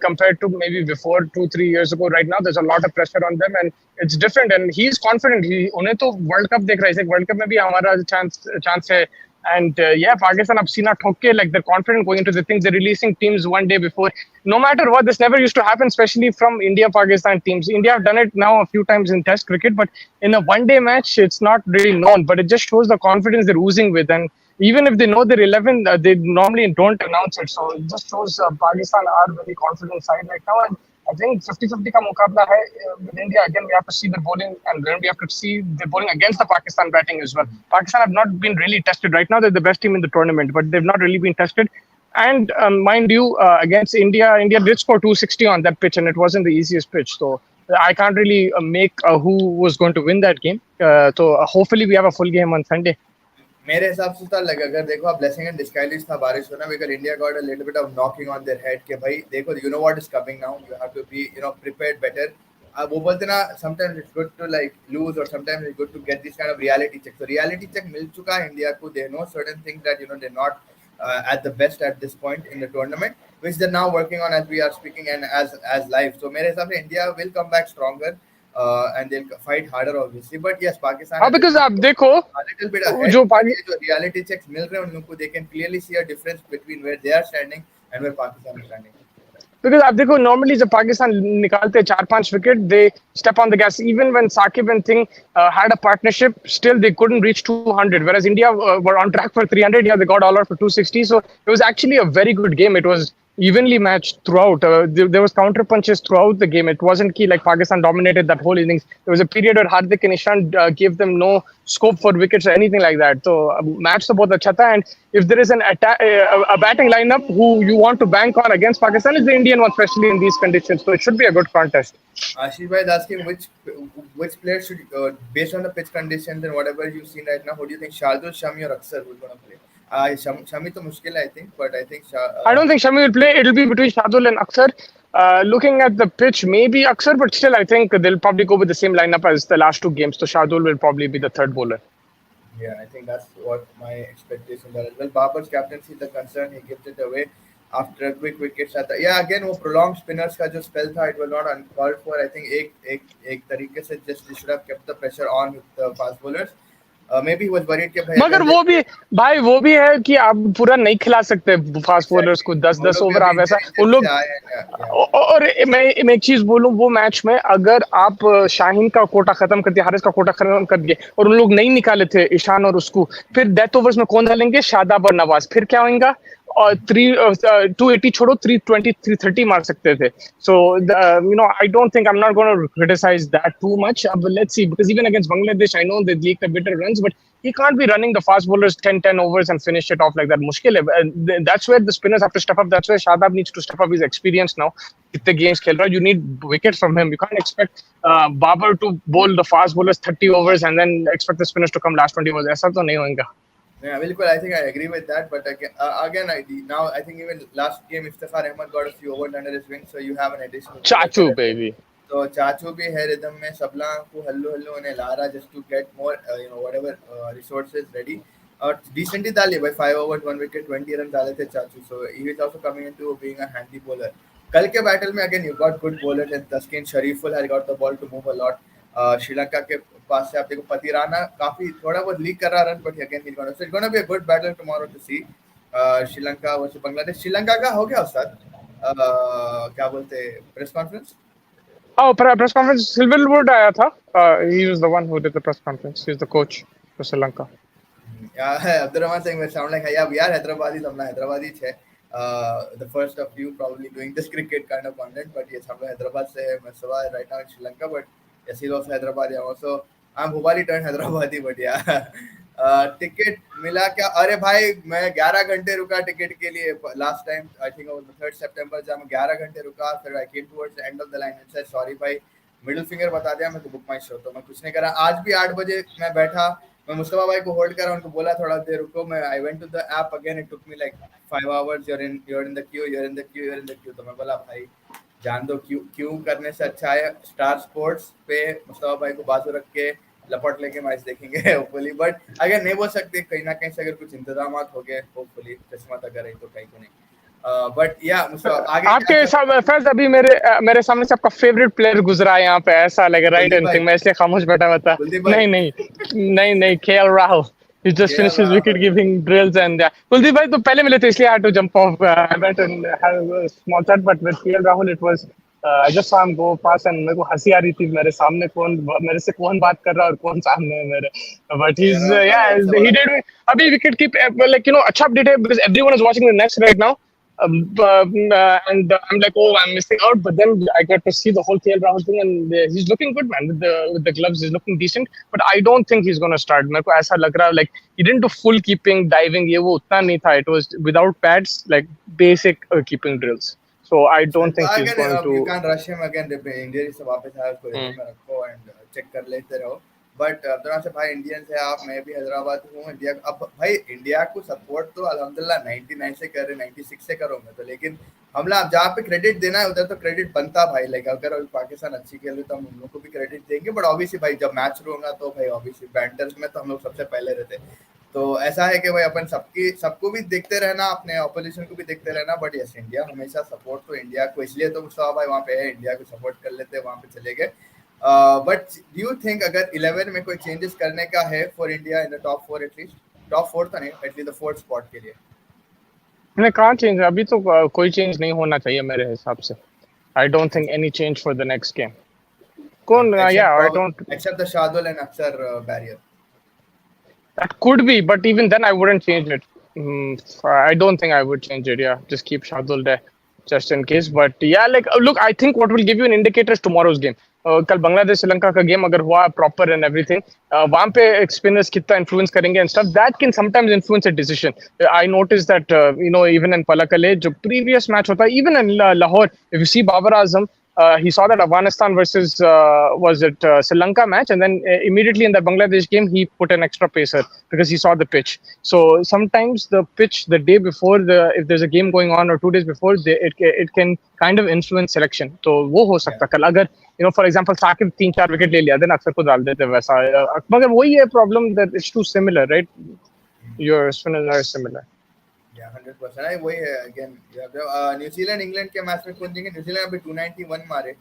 compared to maybe before 2-3 years ago. Right now, there's a lot of pressure on them, and it's different. And he's confident. उन्हें तो World Cup देख रहा है. World Cup में भी हमारा chance है. And yeah, Pakistan अब सीना ठोक के, like they're confident going into the things. They're releasing teams one day before. No matter what, this never used to happen, especially from India-Pakistan teams. India have done it now a few times in Test cricket, but in a one-day match, it's not really known. But it just shows the confidence they're oozing with. And even if they know their 11, they normally don't announce it. So it just shows Pakistan are very confident side right now. And I think 50-50 का मुकाबला है with India. Again, we have to see the bowling, and then we have to see the bowling against the Pakistan batting as well. Pakistan have not been really tested. Right now, they're the best team in the tournament, but they've not really been tested. And mind you, against India, India did score 260 on that pitch, and it wasn't the easiest pitch. So I can't really make who was going to win that game. So hopefully we have a full game on Sunday. मेरे हिसाब से तो अगर देखो आप, blessing and disguise था बारिश होना, because India got a little bit of knocking on their head कि भाई देखो, you know what is coming now, you have to be prepared better. वो बोलते ना, sometimes it's good to like lose or sometimes it's good to get this kind of reality check. So reality check मिल चुका है India को. They know certain things that they're not at the best at this point in the tournament, which they're now working on as we are speaking and as live. So मेरे हिसाब से India will come back stronger and they'll fight harder obviously. But yes, Pakistan हाँ, at this because आप point देखो a little bit ahead. जो But ये जो reality checks मिल रहे हैं उन लोगों को, they can clearly see a difference between where they are standing and where Pakistan is standing. Because आप देखो नॉर्मली जब पाकिस्तान निकालते हैं 4-5 wicket they step on the gas even when Shakib and thing had a partnership still they couldn't reach 200 whereas India were on track for 300. Yeah, they got all out for 260, so it was actually a very good game. It was evenly matched throughout. There was counter punches throughout the game. It wasn't key like Pakistan dominated that whole innings. There was a period where Hardik and Ishan gave them no scope for wickets or anything like that. So match तो बहुत अच्छा था. And if there is an attack, a batting lineup who you want to bank on against Pakistan is the Indian one, especially in these conditions. So it should be a good contest. Ashish bhai is asking which player should, based on the pitch conditions and whatever you've seen right now, who do you think, Shardul, Shami, or Aksar who's going to play? Shami to mushkil I think, but I think I don't think Shami will play. It'll be between Shardul and Aksar. Looking at the pitch, maybe Aksar, but still, I think they'll probably go with the same lineup as the last two games. So Shardul will probably be the third bowler. yeah, I think that's what my expectations are as well. Babar's captaincy is the concern. He gives it away after a quick wicket shot. Yeah, again वो prolonged spinners का जो spell था, it was not uncalled for. I think एक तरीके से just they should have kept the pressure on with the fast bowlers. Maybe he was worried कि भाई मगर वो भी भाई वो भी है कि आप पूरा नहीं खिला सकते फास्ट बॉलर्स को 10-10 ओवर आप ऐसा उन लोग और मैं एक चीज बोलूं वो मैच में अगर आप शाहीन का कोटा खत्म कर दिया हारिस का कोटा खत्म कर दिए और उन लोग नहीं निकाले थे ईशान और उसको फिर डेथ ओवर्स में कौन डालेंगे शादाब और नवाज फिर क्या होगा और 280 छोड़ो 320 330 मार सकते थे so I don't think I'm not going to criticize that too much but let's see because even against Bangladesh I know they leaked a bit of runs but he can't be running the fast bowlers 10 overs and finish it off like that mushkil hai that's where the spinners have to step up that's where Shadab needs to step up his experience now itne games khel raha you need wickets from him you can't expect Babar to bowl the fast bowlers 30 overs and then expect the spinners to come last 20 overs aisa to nahi hoga. Yeah, बिल्कुल. I think I agree with that. But again, I think even last game, Iftikhar Ahmed got a few overs under his wing, so you have an additional. Chachu, baby. So Chachu भी है rhythm में सबला को hello उन्हें ला रहा just to get more whatever resources ready. और decently डाले भाई 5 overs 1 wicket 20 runs डाले थे Chachu. So he is also coming into being a handy bowler. कल के बैटल में again you got good bowlers and Taskin Shariful had got the ball to move a lot. Sri Lanka के पास से आप देखो पतिराना काफी थोड़ा बहुत लीक कर रहा run but again he's gonna so it's gonna be a good battle tomorrow to see Sri Lanka versus Bangladesh. Sri Lanka का हो गया उस्ताद क्या बोलते press conference. Oh, press conference. Silverwood आया था. He was the one who did the press conference. He's the coach for Sri Lanka. Yeah, Abdurrahman saying we sound like yeah we are Hyderabadi हमला हैदराबादी है. The first of you probably doing this cricket kind of content but yes हम लोग हैदराबाद से है. Maswa right now in Sri Lanka but yes he's also Hyderabadi. Also I'm Hubali turned Hyderabadi but yeah. Ticket मिला क्या. अरे भाई मैं 11 घंटे रुका टिकट के लिए लास्ट टाइम आई थिंक 3 सितंबर जब मैं 11 घंटे रुका फिर I came towards the end of the line and said sorry भाई मिडिल फिंगर बता दिया मैं तो बुक माई शो. तो मैं कुछ नहीं करा. आज भी 8 बजे मैं बैठा मैं मुस्तफा भाई को होल्ड करा उनको बोला थोड़ा देर रुको. मैं I went to the app again it took me like 5 hours you're in the queue. तो मैं बोला भाई जान दो क्यों करने से अच्छा है स्टार स्पोर्ट्स पे मुस्तफा भाई को बाजू रख के लपट लेके मैच देखेंगे होपफुली. बट अगर नहीं बोल सकते कहीं ना कहीं से अगर कुछ इंतजाम हो गए होपफुली किस्मत अगर है तो कहीं को नहीं. बट या आगे आपके हिसाब फैज अभी मेरे सामने से आपका फेवरेट प्लेयर गुजरा है यहाँ पे ऐसा लग राइट एंड मैं इसलिए खामोश बैठा था. नहीं KL Rahul he just finished his wicket giving drills and Kuldeep भाई तो पहले मिले थे इसलिए I had to jump off I went and had a small chat but with KL Rahul it was I just saw him go past and मेरे को हंसी आ रही थी मेरे सामने मेरे से कौन बात कर रहा है और कौन सामने है मेरे but he's he did अभी wicket keep like अच्छा update है because everyone is watching the next right now and I'm like oh I'm missing out but then I get to see the whole KL Rahul thing and he's looking good man with the gloves he's looking decent but I don't think he's going to start. मेरे को ऐसा लग रहा है like he didn't do full keeping diving ये वो उतना नहीं था. It was without pads like basic keeping drills. So I don't think he's going to. You can't rush him again. India से वापस आया उसको में रखो एंड चेक कर लेते रहो. बट अब्दुल्ला से भाई इंडियन से आप मैं भी हैदराबाद हूँ इंडिया. अब भाई इंडिया को सपोर्ट तो अल्हम्दुलिल्लाह 99 से कर रहे 96 से करो मैं तो लेकिन हमला जहाँ पे क्रेडिट देना है उधर तो क्रेडिट बनता भाई, लाइक अगर अभी पाकिस्तान अच्छी खेल रही तो हम लोग को भी क्रेडिट देंगे, बट ऑब्वियसली भाई जब मैच शुरू होगा तो भाई ऑब्वियसली बैंटर्स में तो हम लोग सबसे पहले रहते। तो ऐसा है कि भाई अपन सबको भी देखते रहना, अपने ऑपोजिशन को भी देखते रहना, बट यस इंडिया हमेशा सपोर्ट तो इंडिया को इसलिए तो मुस्तफा भाई वहाँ पे है, इंडिया को सपोर्ट कर लेते वहाँ पे चले गए। बट डू यू थिंक अगर 11 में कोई चेंजेस करने का है for India in the top 4 at least, top 4 तो नहीं एटलीस्ट द 4th स्पॉट के लिए? मैंने कहाँ चेंज, अभी तो कोई चेंज नहीं होना चाहिए मेरे हिसाब से। I don't think any change for the next game. कौन, या I don't, except the Shardul and Aksar barrier. that could be, but even then I wouldn't change it. I don't think I would change it. Yeah, just keep Shardul there, just in case. But yeah, like look, I think what will give you an indicator is tomorrow's game. कल बांग्लादेश श्रीलंका का game अगर हुआ proper and everything, वहां पे spinners कितना influence करेंगे and stuff, that can sometimes influence a decision. I notice that you know even in Pallekele जो previous match होता है, even in Lahore, if you see Babar Azam, he saw that Afghanistan versus was it Sri Lanka match, and then immediately in the Bangladesh game he put an extra pacer because he saw the pitch. So sometimes the pitch the day before, if there's a game going on or 2 days before, it can kind of influence selection. तो वो हो सकता कल अगर you know for example Shakib 3-4 wicket ले लिया, then अक्सर को डाल देते वैसा। मगर वही है problem, that it's too similar, right? Your spinners are similar. या 100% है वही है। अगेन न्यूजीलैंड इंग्लैंड के मैच में कौन देंगे? न्यूजीलैंड अभी 291 मारे,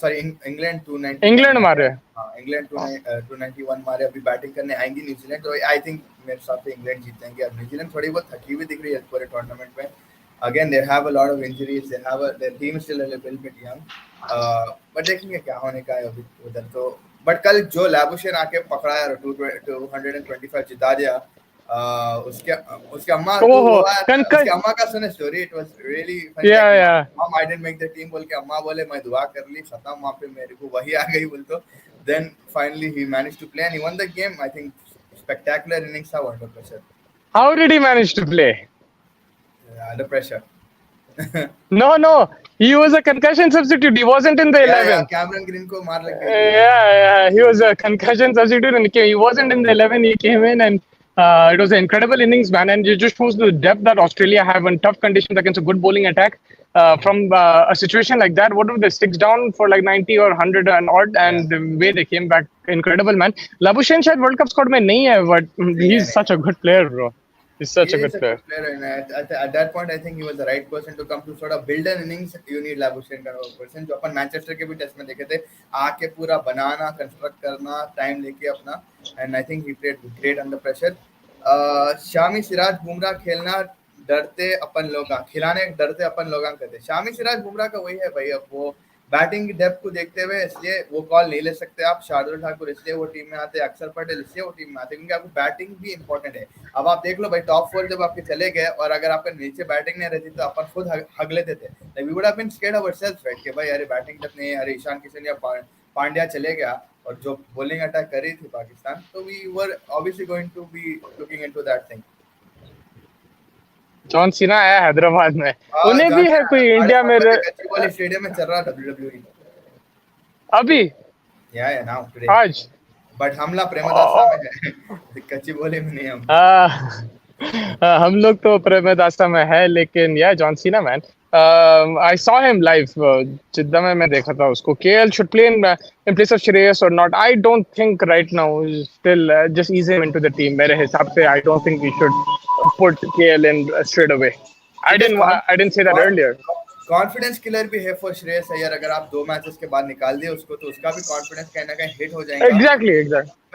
सॉरी इंग्लैंड 291 इंग्लैंड मारे। हाँ इंग्लैंड 291 मारे, अभी बैटिंग करने आएंगी न्यूजीलैंड, तो आई थिंक मेरे हिसाब से इंग्लैंड जीतेंगे। अब न्यूजीलैंड थोड़ी बहुत थकी हुई दिख रही है पूरे टूर्नामेंट में। Again they have a lot of injuries, they have their team still a little bit young, but देखेंगे क्या होने का है अभी उधर तो। बट कल जो लैबुशेन आके पकड़ा है 225 जिता दिया, उसके उसके अम्मा तो ओहो, उसके अम्मा का सुने story, it was really funny. Mom I didn't make the team बोल के अम्मा बोले मैं दुआ कर ली, खत्म वहां पे मेरे को वही आ गई बोल। तो then finally he managed to play and he won the game. I think spectacular innings था under pressure. How did he manage to play? Under pressure No, he was a concussion substitute. He wasn't in the 11. Cameron green को मार लग गई। Yeah, he was a concussion substitute and he wasn't in the 11. He came in and it was an incredible innings, man. And it just shows the depth that Australia have in tough conditions against a good bowling attack. From a situation like that, what were the sticks down for like 90 or 100 and odd, and the way they came back, incredible, man. Labuschagne शायद World Cup squad में नहीं है, but he's such a good player, bro. He's such a good player. And at that point, I think he was the right person to come to sort of build an innings. You need Labuschagne kind of person, जो अपन Manchester के भी test में देखे थे, आके पूरा बनाना, construct करना, time लेके अपना, and I think he played great under pressure. Shami Siraj Bumrah खेलना डरते अपन लोग, खिलाने डरते अपन लोग कहते। शामी सिराज बुमराह का वही है भाई, अब वो बैटिंग डेप्थ को देखते हुए इसलिए वो कॉल नहीं ले सकते आप। शार्दुल ठाकुर इसलिए वो टीम में आते, अक्षर पटेल इसलिए वो टीम में आते, क्योंकि आपको बैटिंग भी इंपॉर्टेंट है। अब आप देख लो भाई टॉप 4 जब आपके चले गए और अगर आपके नीचे बैटिंग नहीं रहती तो अपन खुद हग लेते थे। Like we would have been scared ourselves, right, कि भाई अरे बैटिंग डेप्थ नहीं है, अरे ईशान किशन या पांड्या चले गया और जो बॉलिंग अटैक कर रही थी पाकिस्तान, तो we were obviously going to be looking into that thing. John Cena आया हैदराबाद में, उन्हें भी है कोई इंडिया में वाले स्टेडियम में चल रहा WWE अभी या नाउ टुडे आज, बट हमला प्रेमदासा में है, कच्ची बोले में नहीं हम। हम लोग तो प्रेमदासा में है, लेकिन yeah John Cena man, I saw him live Jeddah में, मैं देखा था उसको। KL should play in place of Shreyas और not? I don't think right now, still just ease him into the team. मेरे हिसाब से I don't think we should put KL in straight away. I didn't say that earlier. Confidence killer भी है for Shreyas Iyer, अगर आप 2 matches के बाद निकाल दिए उसको तो उसका भी कॉन्फिडेंस कहीं ना कहीं हिट हो जाएगा। Exactly.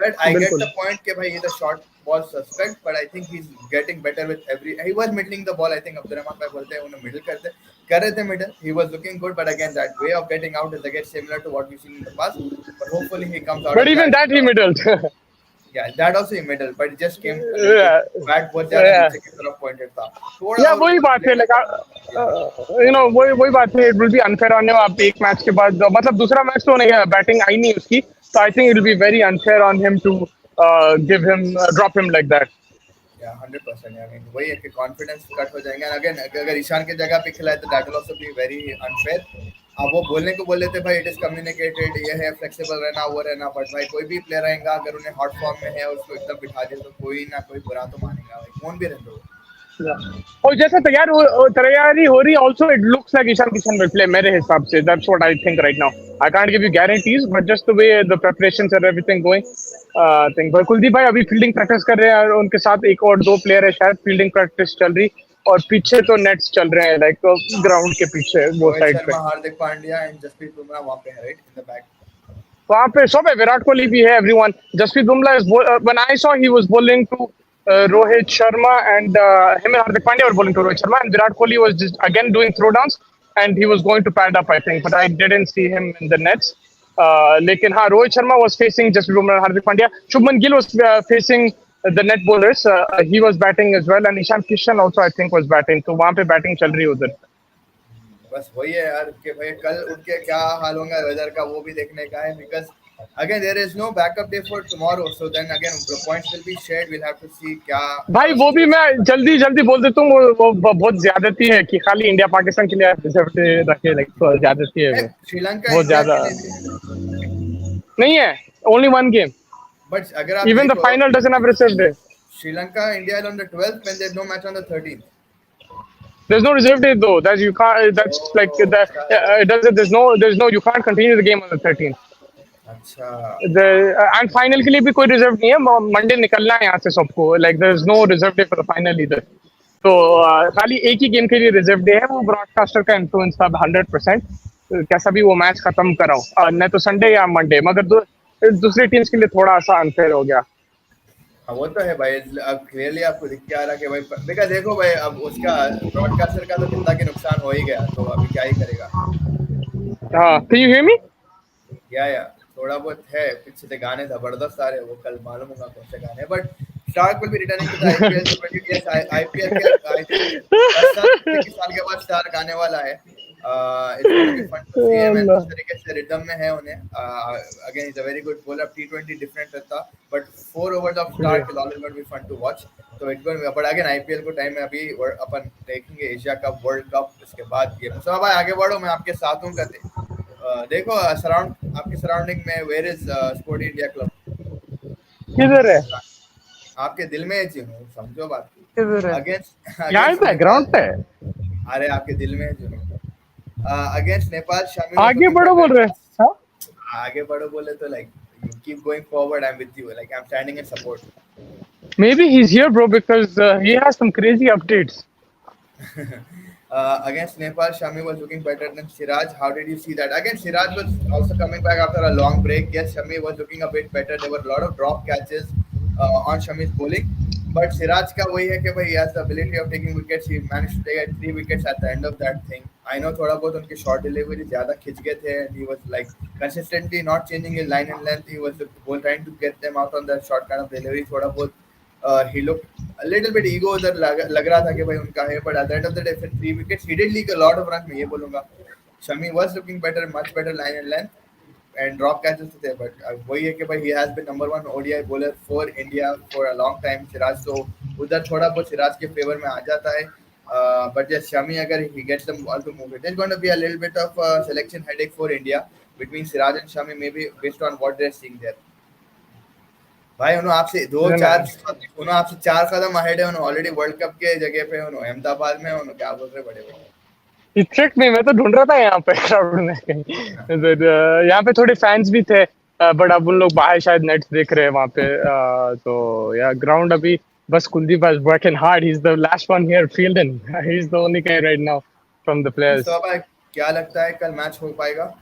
But I get the point कि भाई ये the short ball suspect, but I think he is getting better with every, he was middling the ball. I think Abdur Rahman भाई बोलते हैं उन्हें मिडल कर रहे थे middle, he was looking good, but again that way of getting out is again similar to what we seen in the past, but hopefully he comes out. But even that he middled. Yeah, that also in middle, but it just came back बहुत ज़्यादा नीचे की तरफ pointed था। Yeah, वही बात है, like you know वही बात है, it will be unfair on him। आप एक मैच के बाद, मतलब दूसरा मैच तो नहीं है, बैटिंग आई नहीं उसकी, so I think it will be very unfair on him to drop him like that. Yeah, 100%. I mean वही है कि confidence कट हो जाएंगे। अगेन अगर ईशान के जगह पे खिलाए तो that will also be very unfair। अब वो बोलने को बोल लेते भाई इट इज कम्युनिकेटेड, ये है फ्लेक्सिबल रहना, वो रहना, बट भाई कोई भी प्लेयर रहेगा अगर उन्हें हॉट फॉर्म में है उसको एकदम बिठा दे तो कोई ना कोई बुरा तो मानेगा भाई, कौन भी रहता हो। और जैसे तैयारी हो रही है also it looks like Ishan Kishan will play मेरे हिसाब से that's what I think right now I can't give you guarantees but just the way the preparations and everything going think भाई कुलदीप भाई अभी फील्डिंग प्रैक्टिस कर रहे हैं और उनके साथ एक और दो प्लेयर है शायद फील्डिंग प्रैक्टिस चल रही और पीछे तो नेट्स चल रहे हैं लाइक ग्राउंड के पीछे वो रोहित साइड पे शर्मा, हार्दिक पांड्या एंड जसप्रीत बुमराह वहाँ पे है राइट इन द बैक। वहाँ पे सब है विराट कोहली भी है everyone Jasprit Bumrah is when I saw he was bowling to Rohit Sharma and him and Hardik Pandya were bowling to Rohit Sharma and Virat Kohli was just again doing throwdowns and he was going to pad up I think but I didn't see him in the nets लेकिन हाँ Rohit Sharma was facing Jasprit Bumrah and Hardik Pandya Shubman Gill was facing the net bowlers he was batting as well and Ishan Kishan also I think was batting तो वहाँ पे batting चल रही है उधर बस वही है यार कि भाई कल उठ के क्या हाल होगा वेदर का वो भी देखने का है because again there is no backup day for tomorrow so then again the points will be shared will have to see क्या भाई वो भी मैं जल्दी जल्दी बोल देता हूँ वो बहुत ज्यादती है कि खाली इंडिया पाकिस्तान के लिए रिजर्व रखे लाइक ज्यादती है वो श्रीलंका बहुत इंडिया ज्यादा के लिए नहीं है ओनली वन गेम बट अगर आप इवन द देखो final doesn't have reserve day Sri Lanka India is on the 12th when there's no match on the 13th there's no reserve day though that you can't that's like that it doesn't there's no you can't continue the game on the 13th अच्छा the and final के लिए भी कोई reserve नहीं है Monday निकलना है यहाँ से सबको like there is no reserve day for the final इधर तो खाली एक ही गेम के लिए रिजर्व डे है वो ब्रॉडकास्टर का इन्फ्लुएंस था 100% कैसा भी वो मैच खत्म कराओ नहीं तो संडे या मंडे मगर दूसरी टीम्स के लिए थोड़ा सा अनफेयर हो गया हाँ वो तो है भाई अब क्लियरली आपको दिख के आ रहा कि भाई देखा देखो भाई अब उसका ब्रॉडकास्टर का तो कितना के नुकसान हो ही गया तो अभी क्या ही करेगा हाँ कैन यू हियर मी या थोड़ा बहुत है पीछे से गाने जबरदस्त आ रहे वो कल मालूम होगा कौन से गाने but Starc will be returning to the IPL so but yes IPL के आई थिंक 10 साल 21 साल के बाद स्टार्क आने वाला है it's gonna be fun to see him and जिस तरीके से रिदम में है उन्हें again is a very good bowler टी20 डिफरेंट रहता but 4 overs of Starc will always gonna be fun to watch तो it gonna but again IPL को टाइम में अभी अपन देखेंगे एशिया कप वर्ल्ड कप उसके बाद ये सब भाई आगे बढ़ो मैं आपके साथ हूं करते देखो सराउंड आपके सराउंडिंग में where is sport India club किधर है आपके दिल में जी हूँ समझो बात किधर है अगेंस्ट यहाँ पे ग्राउंड पे अरे आपके दिल में जी हूँ अगेंस्ट नेपाल शामिल आगे बढ़ो बोल रहे हाँ आगे बढ़ो बोले तो like you keep going forward I'm with you like I'm standing in support maybe he's here bro because he has some crazy updates against Nepal, Shami was looking better than Siraj. How did you see that? Again, Siraj was also coming back after a long break. Yes, Shami was looking a bit better. There were a lot of drop catches on Shami's bowling. But Siraj का वही है कि भाई he has the ability of taking wickets. He managed to take 3 wickets at the end of that thing. I know थोड़ा बहुत उनके short delivery ज़्यादा खिंच गए थे and he was like consistently not changing his line and length. He was trying to get them out on that short kind of delivery. थोड़ा बहुत he looked a little bit ego उधर लग रहा था कि भाई उनका है but at the end of the day फिर 3 wickets he did leak a lot of runs मैं ये बोलूँगा Shami was looking better much better line and length and drop catches थे but वही है कि भाई he has been number 1 ODI bowler for India for a long time Siraj तो उधर थोड़ा बहुत सिराज के फेवर में आ जाता है but yes Shami अगर he gets them all to move it there's going to be a little bit of selection headache for India between Siraj and Shami maybe based on what they're seeing there भाई उन्होंने आपसे 4 कदम ahead है उन्होंने already world cup के जगह पे उन्होंने अहमदाबाद में उन्होंने क्या बोल रहे बड़े ये ट्रिक नहीं मैं तो ढूंढ रहा था यहाँ पे क्राउड में कहीं यहाँ पे थोड़े फैंस भी थे बट अब उन लोग बाहर शायद नेट्स देख रहे हैं वहाँ पे तो या ग्राउंड अभी बस Kuldeep is working hard he's the last one here fielding he's the only guy right now from the players तो भाई क्या लगता है कल मैच हो पाएगा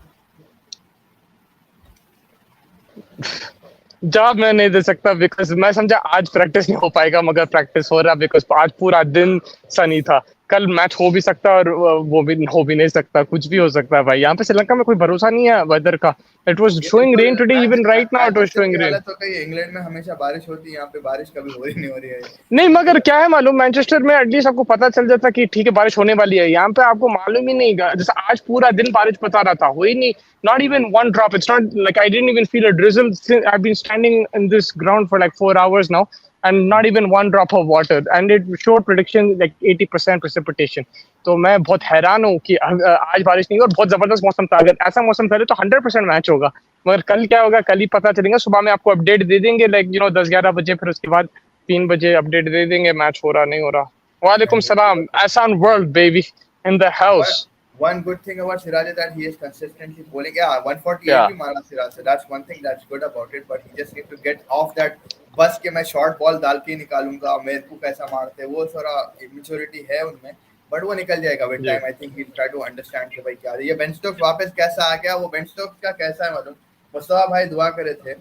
जवाब मैं नहीं दे सकता बिकॉज मैं समझा आज प्रैक्टिस नहीं हो पाएगा मगर प्रैक्टिस हो रहा बिकॉज आज पूरा दिन सनी था कल मैच हो भी सकता और वो भी हो भी नहीं सकता कुछ भी हो सकता है भाई यहाँ पे श्रीलंका में कोई भरोसा नहीं है वेदर का it was showing rain today even right now it was showing rain तो कहीं इंग्लैंड में हमेशा बारिश होती है यहाँ पे बारिश कभी हो ही नहीं हो रही है नहीं मगर क्या है मालूम मैनचेस्टर में एटलीस्ट आपको पता चल जाता कि ठीक है बारिश होने वाली है यहाँ पे आपको मालूम ही नहीं जैसे आज पूरा दिन बारिश बता रहा था हो ही नहीं not even one drop it's not like I didn't even feel a drizzle I've been standing in this ground for like 4 hours now and not even one drop of water and it showed prediction like 80% precipitation तो मैं बहुत हैरान हूँ कि आज बारिश नहीं और बहुत जबरदस्त मौसम था अगर ऐसा मौसम था तो 100% मैच होगा मगर कल क्या होगा कल ही पता चलेगा सुबह में आपको अपडेट दे देंगे लाइक 10-11 बजे फिर उसके बाद 3 बजे अपडेट दे देंगे मैच हो रहा नहीं हो रहा Walaikum And salam. Asan world, baby, in the one house. one good thing about Siraj is that he is consistently bowling. Yeah, 148 Yeah. भी मारा Siraj से. That's one thing that's good about it. But he just need to get off that बस के मैं short ball डाल के ही निकालूंगा मेरे को कैसा मारते हैं वो थोड़ा इमेच्योरिटी है उनमें बट वो निकल जाएगा विद जी. Time I think he try to understand कि भाई क्या है ये बेन स्टोक्स वापस कैसा आ गया वो बेन स्टोक्स का कैसा है मालूम मुस्तफा भाई दुआ करे थे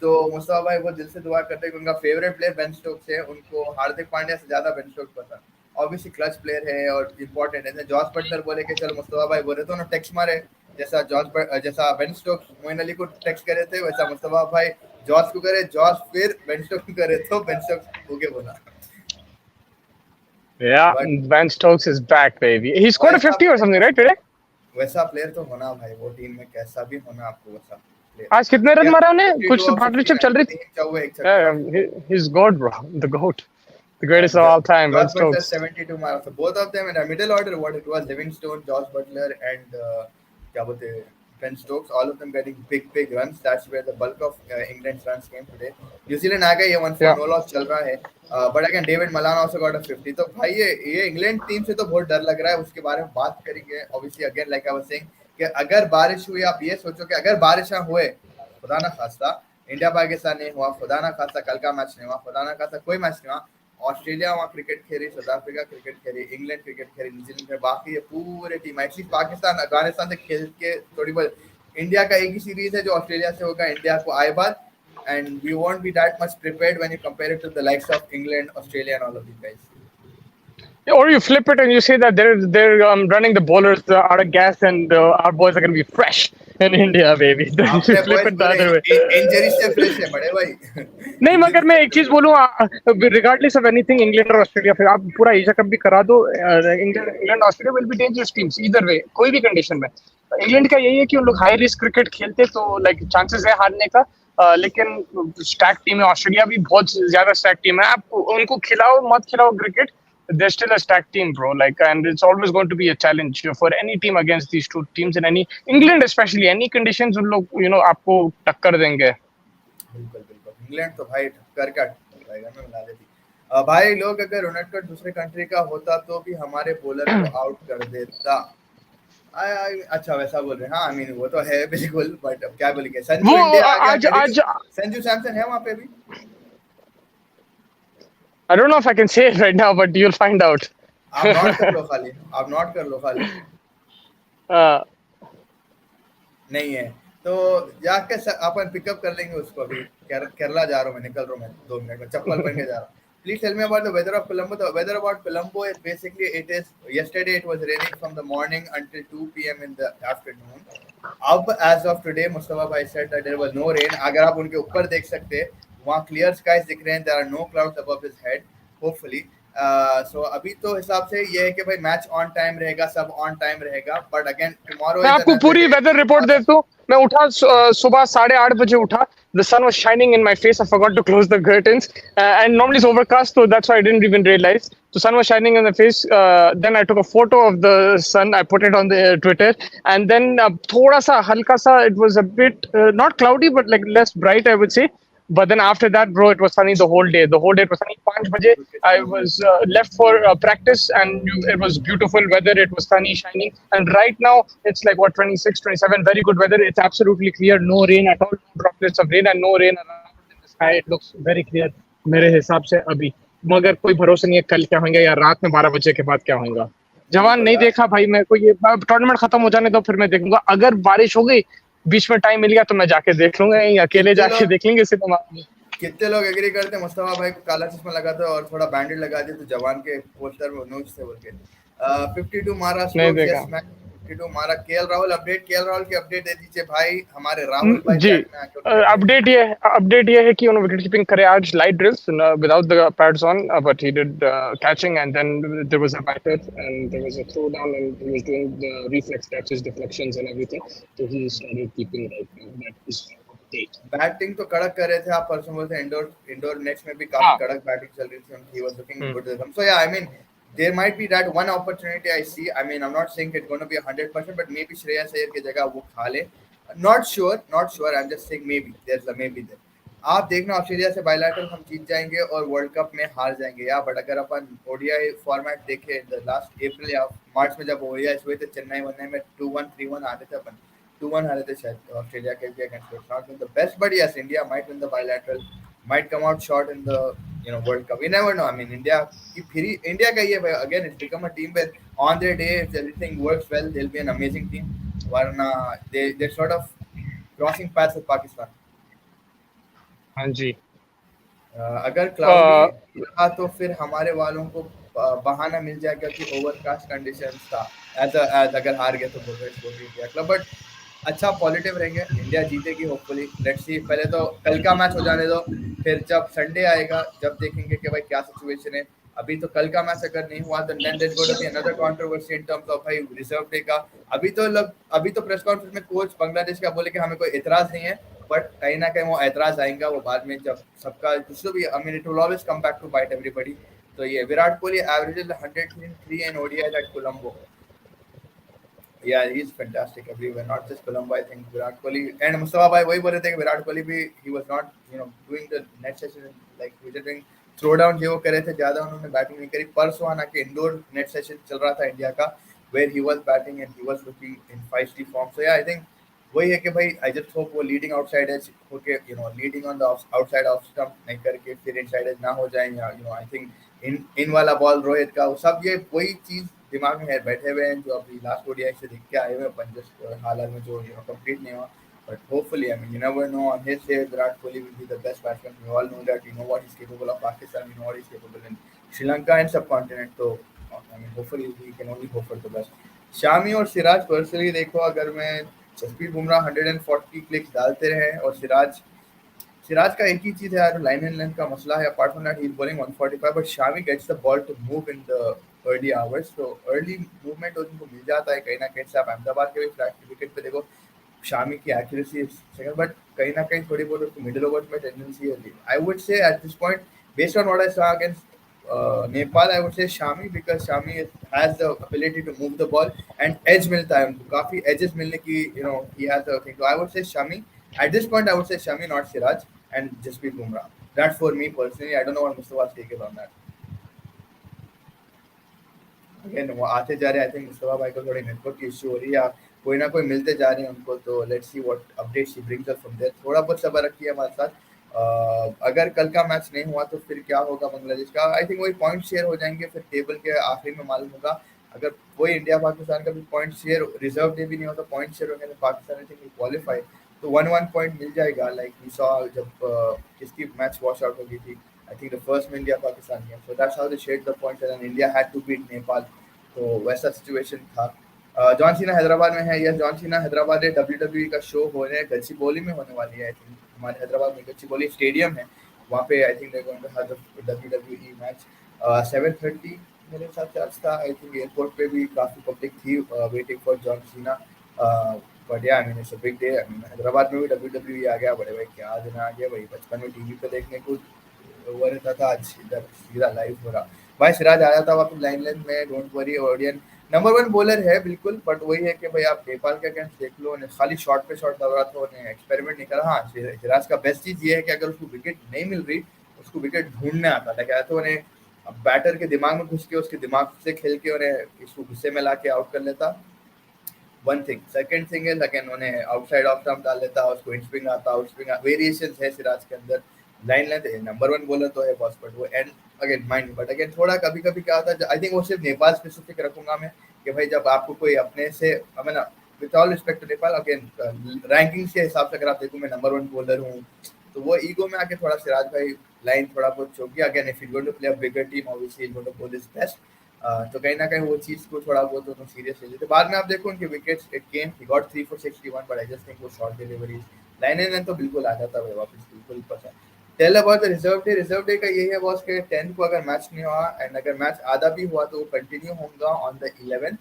तो मुस्तफा भाई वो दिल से दुआ करते हैं कि उनका फेवरेट प्लेयर बेन स्टोक्स है उनको हार्दिक पांड्या से ज्यादा बेन स्टोक्स पसंद ऑब्वियसली क्लच प्लेयर है और इम्पोर्टेंट है जॉस बटलर बोले कि चलो मुस्तफा भाई बोले तो ना टेक्स्ट मारे जैसा बेन स्टोक्स मोइन अली को टेक्स्ट करे थे वैसा मुस्तफा भाई जॉस को करे जॉस फिर बेन स्टोक्स को करे तो बेन स्टोक्स हो गए बोला Yeah, but Ben Stokes is back, baby. He scored a वैसा 50 or something, right, today? वैसा प्लेयर तो होना भाई वो टीम में कैसा भी होना आपको वैसा प्लेयर आज कितने रन क्या मारा उन्हें? 52 कुछ और पार्टनरशिप 59 चल रही थी. तीन चौवे एक छक्का Yeah, he's God, bro. The GOAT. The greatest and of all time, Ben Josh Butler Stokes. 72 marks. So both of them in the middle order, what it was, Livingstone, Josh Butler, and क्या बोलते हैं, Ben Stokes, all of them getting big runs. That's where the bulk of England's runs came today. New Zealand आ गया ये 1 for Yeah. no loss चल रहा है. But again, David Malan also got a 50. तो भाई ये इंग्लैंड टीम से तो बहुत डर लग रहा है. उसके बारे में बात करेंगे. Obviously, again, like I was saying, कि अगर बारिश हुई आप ये सोचो कि अगर बारिश हुए खुदा ना खास्ता इंडिया पाकिस्तान नहीं हुआ खुदा ना खास्ता कल का मैच नहीं हुआ खुदा ना खास्ता कोई मैच नहीं हुआ ऑस्ट्रेलिया वहाँ क्रिकेट खेली साउथ अफ्रीका क्रिकेट खेली इंग्लैंड क्रिकेट खेली न्यूजीलैंड में बाकी ये पूरे टीम एटलीस्ट पाकिस्तान अफगानिस्तान से खेल के थोड़ी बहुत इंडिया का एक ही सीरीज है जो ऑस्ट्रेलिया से होगा इंडिया को आए बाद and we won't be that much prepared when you compare it to the likes of England Australia and all of these guys Yeah, or you flip it and you say that they're running the bowlers out of gas and our boys are going to be fresh in India, baby. Then you अपने flip boys it the बोले other way. Injury से fresh है बड़े भाई नहीं injury मगर मैं से एक चीज बोलूँ रिगार्डलेस ऑफ एनीथिंग इंग्लैंड और ऑस्ट्रेलिया फिर आप पूरा एशिया कप भी करा दो England Australia will be dangerous teams either way कोई भी कंडीशन में इंग्लैंड का यही है कि उन लोग हाई रिस्क क्रिकेट खेलते तो लाइक चांसेस है हारने का लेकिन स्टैक टीम है ऑस्ट्रेलिया भी बहुत ज्यादा स्टैक टीम है आप उनको खिलाओ मत खिलाओ cricket they're still a stacked team, bro. Like, and it's always going to be a challenge for any team against these two teams in any England, especially any conditions. उन लोग, आपको टक्कर देंगे. बिल्कुल बिल्कुल इंग्लैंड तो भाई टक्कर का टाइगर में मिला देती भाई लोग अगर रोनाल्डो दूसरे कंट्री का होता तो भी हमारे बॉलर को आउट कर देता अच्छा वैसा बोल रहे हैं हाँ आई मीन वो तो है बिल्कुल बट अब क्या बोलेंगे संजू वो इंडिया आ आज गया आज संजू सैमसन है वहाँ पे भी I don't know if I can say it right now, but you'll find out. आप नॉट कर लो खाली आप नॉट कर लो खाली uh, नहीं है तो जाके अपन पिकअप कर लेंगे उसको अभी केरला जा रहा हूँ मैं निकल रहा हूँ मैं 2 मिनट में चप्पल पहन के जा रहा हूँ Please tell me about the weather of Colombo. The weather about Colombo is basically yesterday it was raining from the morning until 2 p.m. in the afternoon. अब as of today Mustafa bhai said that there was no rain. अगर आप उनके ऊपर देख सकते हैं वहाँ clear skies दिख रहे हैं. There are no clouds above his head. Hopefully. So अभी तो हिसाब से ये है कि भाई मैच ऑन टाइम रहेगा सब ऑन टाइम रहेगा बट अगेन टुमारो मैं आपको पूरी वेदर रिपोर्ट देता हूँ मैं उठा सुबह 8:30 बजे उठा the sun was shining in my face I forgot to close the curtains and normally it's overcast so that's why I didn't even realize the sun was shining in the face then I took a photo of the sun I put it on the Twitter and then thoda sa halka sa it was a bit not cloudy but like less bright I would say but then after that bro it was sunny the whole day it was sunny 5 baje I was left for practice and it was beautiful weather it was sunny shining and right now it's like what 26 27 very good weather it's absolutely clear no rain at all no droplets of rain and no rain around in the sky it looks very clear मेरे हिसाब से अभी मगर कोई भरोसा नहीं है कल क्या होगा या रात में 12 बजे के बाद क्या होगा जवान नहीं देखा भाई मैं को ये टूर्नामेंट खत्म हो जाने दो फिर मैं देखूंगा अगर बारिश हो गई बीच में टाइम मिल गया तो मैं जाके देख लूंगा या अकेले जाके देख लेंगे सिनेमा कितने लोग एग्री करते हैं मुस्तफा भाई को काला चश्मा लगा दो और थोड़ा बैंडेड लगा दिया तो जवान के पोस्टर में नोच से बोल के 52 मारा नहीं देखा 52 मारा केएल राहुल की अपडेट दे दीजिए भाई हमारे राहुल भाई जी अपडेट ये है कि उन्होंने विकेट कीपिंग करे आज light drills without the pads on but he did catching and then there was a batter and there was a throw down and he was doing the reflex catches deflections and everything so he started keeping right now that is batting तो कड़क कर रहे थे आप परसों बोलते indoor nets में भी काफी कड़क बैटिंग चल रही थी उनकी वाज लुकिंग गुड सो या I mean there might be that one opportunity I see. I mean, I'm not saying it's going to be 100%, but maybe Shreyas Iyer की जगह वो खा ले. Not sure. I'm just saying maybe. There's a maybe there. आप देखना Australia से bilateral हम जीत जाएंगे और वर्ल्ड कप में हार जाएंगे या, बट अगर अपन ओडीआई फॉर्मेट देखें लास्ट अप्रैल या मार्च में जब ओडीआई हुए थे चेन्नई वन्नई में 2-1 3-1 हारे थे अपन, 2-1 हारे थे शायद ऑस्ट्रेलिया के भी against, not win the best but yes India might win the bilateral, might come out short in the World Cup. We never know. I mean, India की फिर India का ये again it's become a team where on their day if everything works well they'll be an amazing team. वरना they're sort of crossing paths with Pakistan. हाँ जी। अगर cloudy अ, रहा तो फिर हमारे वालों को बहाना मिल जाएगा कि ओवरकास्ट कंडीशंस था, एज अगर हार गए तो बोल रहे स्पोर्टिंग इंडिया क्लब, बट अच्छा पॉजिटिव रहेंगे, इंडिया जीतेगी होपफुली, लेट्स सी, पहले तो कल का मैच हो जाने दो, फिर जब संडे आएगा जब देखेंगे कि भाई क्या सिचुएशन है। अभी तो कल का मैच अगर नहीं हुआ तो then there going to be another controversy in terms of भाई रिजर्व डे का। अभी तो प्रेस कॉन्फ्रेंस में कोच बांग्लादेश का बोले कि हमें कोई एतराज नहीं है, बट कहीं ना कहीं वो ऐतराज आएगा वो बाद में जब सबका कुछ तो भी, I mean it will always come back to bite everybody. तो ये Virat Kohli averages 103 in ODI at Colombo. Yeah, he's fantastic everywhere, not just Colombo. I think Virat Kohli and Mustafa Bhai वही बोले थे कि विराट कोहली भी he was not doing the net session like he was doing throwdown जो वो करे थे, ज्यादा उन्होंने बैटिंग नहीं करी। परसों आना के इंडोर नेट सेशन चल रहा था इंडिया का where he was batting and he was looking in feisty form. So yeah, I think वही है कि भाई आई जस्ट होप वो लीडिंग आउटसाइड एज होके leading on the outside off stump नहीं करके फिर इनसाइड एज ना हो जाए, या आई थिंक इन वाला बॉल रोहित का वो सब ये वही चीज दिमाग में है बैठे हुए हैं जो अभी लास्ट ओडीआई से दिख के आए हुए अपन जस्ट हाल में जो कंप्लीट नहीं हुआ। But hopefully, I mean, you never know. On his day, Virat Kohli will be the best batsman. We all know that. You know what he's capable of Pakistan. You know what he's capable in Sri Lanka and subcontinent. So, I mean, hopefully, we can only hope for the best. Shami और Siraj personally देखो, अगर मैं Jasprit Bumrah 140 clicks डालते रहे और सिराज का एक ही चीज है यार, लाइन एंड लेंथ का मसला है, apart from that he is bowling 145, but Shami gets the ball to move in the early hours, तो अर्ली मूवमेंट उनको मिल जाता है कहीं ना कहीं से। आप अहमदाबाद के भी फ्लैट विकेट पे देखो शामी की एक्यूरेसी सेकंड, बट कहीं ना कहीं थोड़ी बहुत उसको मिडिल ओवर में टेंडेंसी है। I would say eight this point based on what I saw against Nepal, I would say Shami because Shami has the ability to move the ball and edge मिलता है उनको, काफी edges मिलने की he has the thing. So I would say Shami at this point. I would say Shami, not Siraj, and Jasprit Bumrah. That's for me personally. I don't know what Mustafa's take is on that. Again वो आते जा रहे हैं, आई think Mustafa भाई को थोड़ी network की issue हो रही है, या कोई ना कोई मिलते जा रहे हैं उनको, तो let's see what update she brings us from there. थोड़ा बहुत सब्र रखिए हमारे साथ। अगर कल का मैच नहीं हुआ तो फिर क्या होगा बांग्लादेश का, आई थिंक वही पॉइंट शेयर हो जाएंगे, फिर टेबल के आखिरी में मालूम होगा। अगर वही इंडिया पाकिस्तान का भी पॉइंट शेयर रिजर्व डे भी नहीं होता, पॉइंट शेयर होने में पाकिस्तान आई थिंक क्वालिफाई, तो 1-1 पॉइंट मिल जाएगा लाइक वी सॉ जब किसकी मैच वॉश आउट हो गई थी, आई थिंक द फर्स्ट में India Pakistan game, so that's how they shared the points and India had to beat Nepal, तो वैसा सिचुएशन था। जॉन सीना हैदराबाद में है, यस जॉन सीना हैदराबाद है, डब्ल्यूडब्ल्यूई का शो हो रहा है, गच्चीबोली में होने वाली है, आई थिंक हमारे हैदराबाद में गच्चीबोली स्टेडियम है, वहाँ पे I think they going to have the WWE match 7:30 मेरे हिसाब से आज था। आई थिंक एयरपोर्ट पे भी काफी पब्लिक थी waiting for John Cena, but yeah I mean it's a big day. I mean Hyderabad में भी डब्ल्यूडब्ल्यूई आ गया, बड़े भाई क्या दिन आ गया भाई, बचपन में टीवी पे देखने को वो रहता था, आज इधर सीधा लाइव हो रहा। भाई सिराज आया था वापस लाइन लाइन में, डोंट वरी, ऑडियन नंबर 1 बॉलर है बिल्कुल, बट वही है कि भाई आप नेपाल के अगेंस्ट देख लो, उन्हें खाली शॉट पे शॉट लग रहा था, उन्हें एक्सपेरिमेंट नहीं करा। हाँ सिराज का बेस्ट चीज ये है कि अगर उसको विकेट नहीं मिल रही उसको विकेट ढूंढने आता था, क्या तो उन्हें बैटर के दिमाग में घुस के उसके दिमाग से खेल के उन्हें इसको गुस्से में ला के आउट कर लेता। One thing, second thing is again उन्हें आउटसाइड ऑफ स्टंप डाल लेता, उसको इन स्विंग आता, आउट स्विंग वेरिएशंस है सिराज के अंदर, लाइन लेंथ नंबर 1 बॉलर तो है बॉस, बट वो and again mind, but again थोड़ा कभी कभी क्या होता है, आई थिंक वो सिर्फ नेपाल स्पेसिफिक रखूंगा मैं कि भाई जब आपको कोई अपने से, I mean with all respect to Nepal, again ranking के हिसाब से अगर आप देखो मैं नंबर 1 बॉलर हूँ, तो वो ईगो में आके थोड़ा सिराज भाई लाइन थोड़ा बहुत चौक गया। Again if you going to play a bigger team obviously going to bowl his best, तो कहीं ना कहीं वो चीज़ को थोड़ा बहुत दोनों सीरियस ले लेते। बाद में आप देखो उनके wickets it came, he got 3 for 61, but I just think वो शॉर्ट डिलीवरीज लाइन एंड तो बिल्कुल आ जाता है वापस, बिल्कुल पता। Tell about the reserve day का यही है बॉस के 10 को अगर मैच नहीं हुआ एंड अगर मैच आधा भी हुआ तो वो कंटिन्यू होगा on the 11th,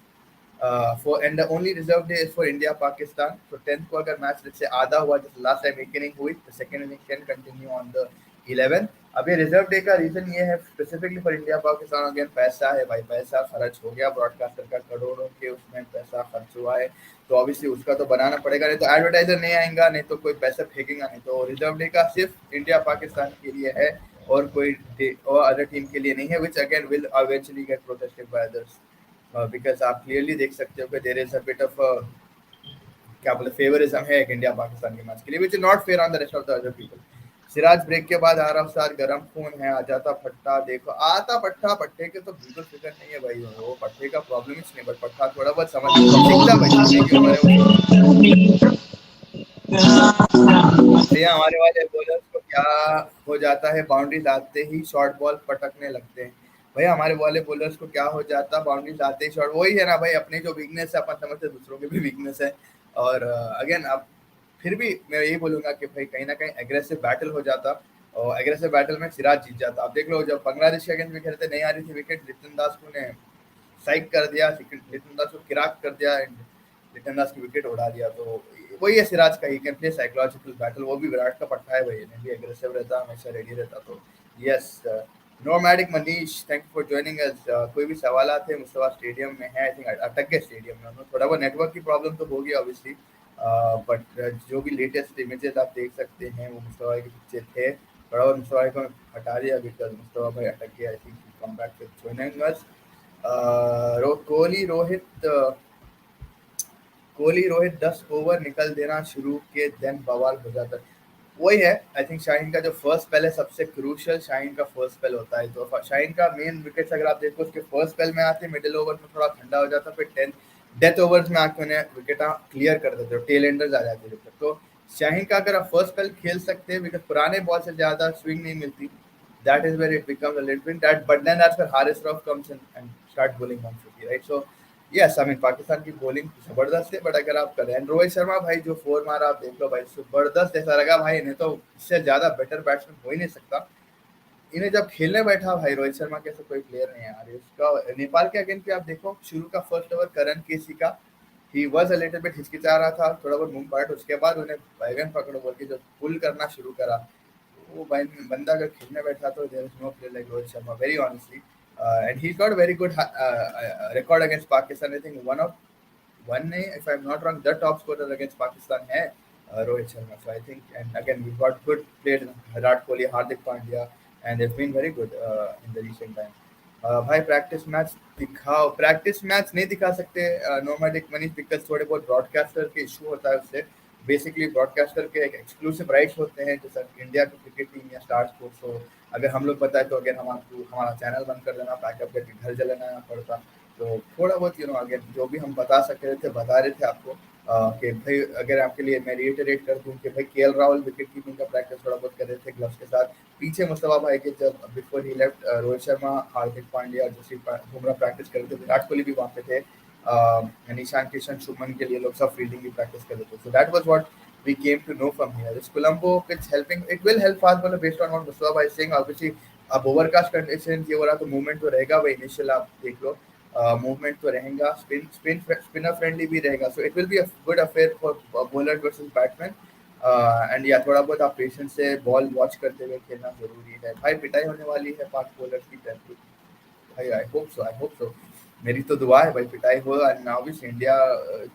for and the only reserve day is for India Pakistan. So 10th को अगर मैच से आधा हुआ जैसे लास्ट टाइम एक इनिंग हुई, the second inning can continue on the 11। अब ये रिजर्व डे का रीजन ये है specifically for India Pakistan, again पैसा है भाई, पैसा खर्च हो गया ब्रॉडकास्टर का, करोड़ों के उसमें पैसा खर्च हुआ है, तो ऑब्वियसली उसका तो बनाना पड़ेगा, नहीं तो एडवर्टाइजर नहीं आएगा, नहीं तो कोई पैसा फेंकेगा नहीं। तो रिजर्व डे का सिर्फ इंडिया पाकिस्तान के लिए है और कोई और अदर टीम के लिए नहीं है, which again will eventually get protested by others, because आप क्लियरली देख सकते हो कि there is a bit of क्या बोले फेवरिज्म है एक इंडिया पाकिस्तान के मैच के लिए, which is not fair on the rest of the other people. Siraj break के बाद आ रहा सार गरम खून है, आ जाता पट्टा, देखो आता पट्टा, पट्टे के तो बिल्कुल फिक्र नहीं है भाई, वो पट्टे का प्रॉब्लम ही नहीं, बट पट्टा थोड़ा बहुत समझ सीखता भाई, सीखने की उम्र है उसकी। भैया हमारे वाले बॉलर्स को क्या हो जाता है, बाउंड्रीज आते ही शॉर्ट बॉल पटकने लगते हैं। भैया हमारे वाले बॉलर्स को क्या हो जाता, बाउंड्रीज आते ही शॉर्ट, वही है ना भाई, अपनी जो वीकनेस है अपन समझते दूसरों की भी वीकनेस है। और अगेन अब फिर भी मैं यही बोलूंगा कि भाई कहीं ना कहीं एग्रेसिव बैटल हो जाता, और एग्रेसिव बैटल में सिराज जीत जाता। आप देख लो जब बांग्लादेश के अगेंस्ट में खेलते नहीं आ रही थी विकेट, लिटन दास को ने साइक कर दिया, लिटन दास को किराक कर दिया एंड लिटन दास की विकेट उड़ा दिया। तो वही है सिराज का, he can play psychological battle, वो भी विराट का पट्टा है भाई, नहीं भी एग्रेसिव रहता, हमेशा रेडी रहता। तो yes, nomadic Manish, thank you for joining us. कोई भी सवाल आते हैं, मुस्तफा स्टेडियम में है, आई थिंक अटक गए स्टेडियम में, थोड़ा बहुत नेटवर्क की प्रॉब्लम तो होगी ऑब्वियसली, बट जो भी लेटेस्ट इमेजेस आप देख सकते हैं वो मुस्तफा के पीछे थे, थोड़ा बहुत मुस्तफा को हटा दिया बिकॉज मुस्तफा भाई अटक गया, I think come back with joining us. Kohli Rohit, Kohli Rohit 10 over निकल देना शुरू के देन बवाल हो जाता है। वही है, आई थिंक शाहीन का जो फर्स्ट स्पेल है सबसे क्रूशियल शाहीन का फर्स्ट स्पेल होता है, तो शाहीन का मेन विकेट्स अगर आप देखो उसके फर्स्ट स्पेल में आते, मिडिल ओवर में थोड़ा ठंडा हो जाता, फिर 10 डेथ ओवर्स में आके उन्हें विकेट क्लियर कर देते हो, टेल एंडर्स आ जाते हैं। तो शाहीन का अगर आप फर्स्ट स्पेल खेल सकते हैं बिकॉज पुराने बॉल से ज्यादा स्विंग नहीं मिलती, that is where it becomes a little bit that, but then that's where Haris Rauf comes in and start bowling 150, right? So yes, I mean Pakistan की बॉलिंग जबरदस्त है, बट अगर आप करें रोहित शर्मा भाई जो 4 मारा आप देख लो भाई, जबरदस्त ऐसा लगा भाई, इन्हें तो इससे ज्यादा बेटर बैट्समैन हो ही नहीं सकता। इन्हें जब खेलने बैठा भाई रोहित शर्मा के ऐसा कोई प्लेयर नहीं है यार इसका। नेपाल के अगेंस्ट भी आप देखो शुरू का फर्स्ट ओवर करण केसी का, he was a little bit हिचकिचा रहा था, थोड़ा बहुत मुंह पाट, उसके बाद उन्हें बैगन पकड़ो बोल के जब पुल करना शुरू करा, वो भाई बंदा अगर खेलने बैठा तो there is no player like Rohit Sharma very honestly, and he got very good record against Pakistan, I think one of one नहीं, if I am not wrong the top scorer against Pakistan है Rohit Sharma. So I think and again we got good player Virat Kohli, Hardik Pandya, and they been very good in the recent time. भाई practice match दिखाओ, practice match नहीं दिखा सकते nomadic Manish because थोड़े बहुत broadcaster के issue होता है उससे, बेसिकली ब्रॉडकास्टर के एक एक्सक्लूसिव राइट्स होते हैं जैसा इंडिया की क्रिकेट टीम या स्टार स्पोर्ट्स हो, अगर हम लोग बताए तो अगर हम आपको हमारा चैनल बंद कर देना, पैकअप करके घर चलाना पड़ता। तो थोड़ा बहुत अगर जो भी हम बता सकते थे बता रहे थे आपको, कि भाई अगर आपके लिए मैं रिएटरेट कर दूं कि भाई केएल राहुल विकेट कीपिंग का प्रैक्टिस थोड़ा बहुत कर रहे थे ग्लव्स के साथ, पीछे मुस्तफा भाई के जब before he left Rohit Sharma, Hardik Pandya, Jasprit Bumrah practice कर रहे थे, विराट कोहली भी वहाँ पे थे, निशान किशन शुभमन के लिए लोग सब फील्डिंग की प्रैक्टिस कर रहे थे। So that was what we came to know from here. This Colombo pitch helping, it will help fast bowler based on what Mustafa is saying. Obviously, अब ओवरकास्ट कंडीशन ये हो रहा तो मूवमेंट तो रहेगा भाई, इनिशियल आप देख लो मूवमेंट तो रहेगा, स्पिनर फ्रेंडली भी रहेगा, so it will be a good affair for bowler versus batsman. And या थोड़ा बहुत आप पेशेंस से बॉल वॉच करते हुए खेलना जरूरी है भाई, पिटाई होने वाली है पाक बॉलर्स की तरफ भाई, I hope so, I hope so, मेरी तो दुआ है भाई पिटाई हो, एंड नाउ भी इंडिया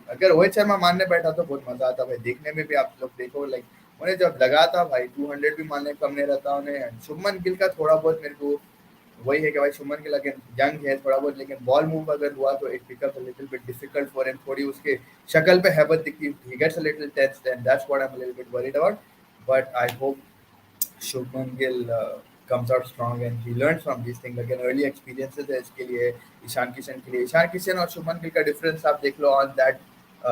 अगर रोहित शर्मा मारने बैठा तो बहुत मजा आता भाई देखने में भी, आप लोग देखो लाइक उन्हें जब लगा था भाई 200 भी मारने कम नहीं रहता उन्हें। शुभमन गिल का थोड़ा बहुत मेरे को वही है कि भाई शुभमन गिल अगेन यंग है थोड़ा बहुत, लेकिन बॉल मूव अगर हुआ तो it becomes a little bit difficult for him, थोड़ी उसके शक्ल पे हैबत दिखती, he gets a little tense, and that's what I am a little bit worried about, but I hope Shubman Gill comes out strong and he learns from these things. Again, early experiences है इसके लिए, ईशान किशन के लिए, ईशान किशन और शुभमन गिल का difference आप देख लो on that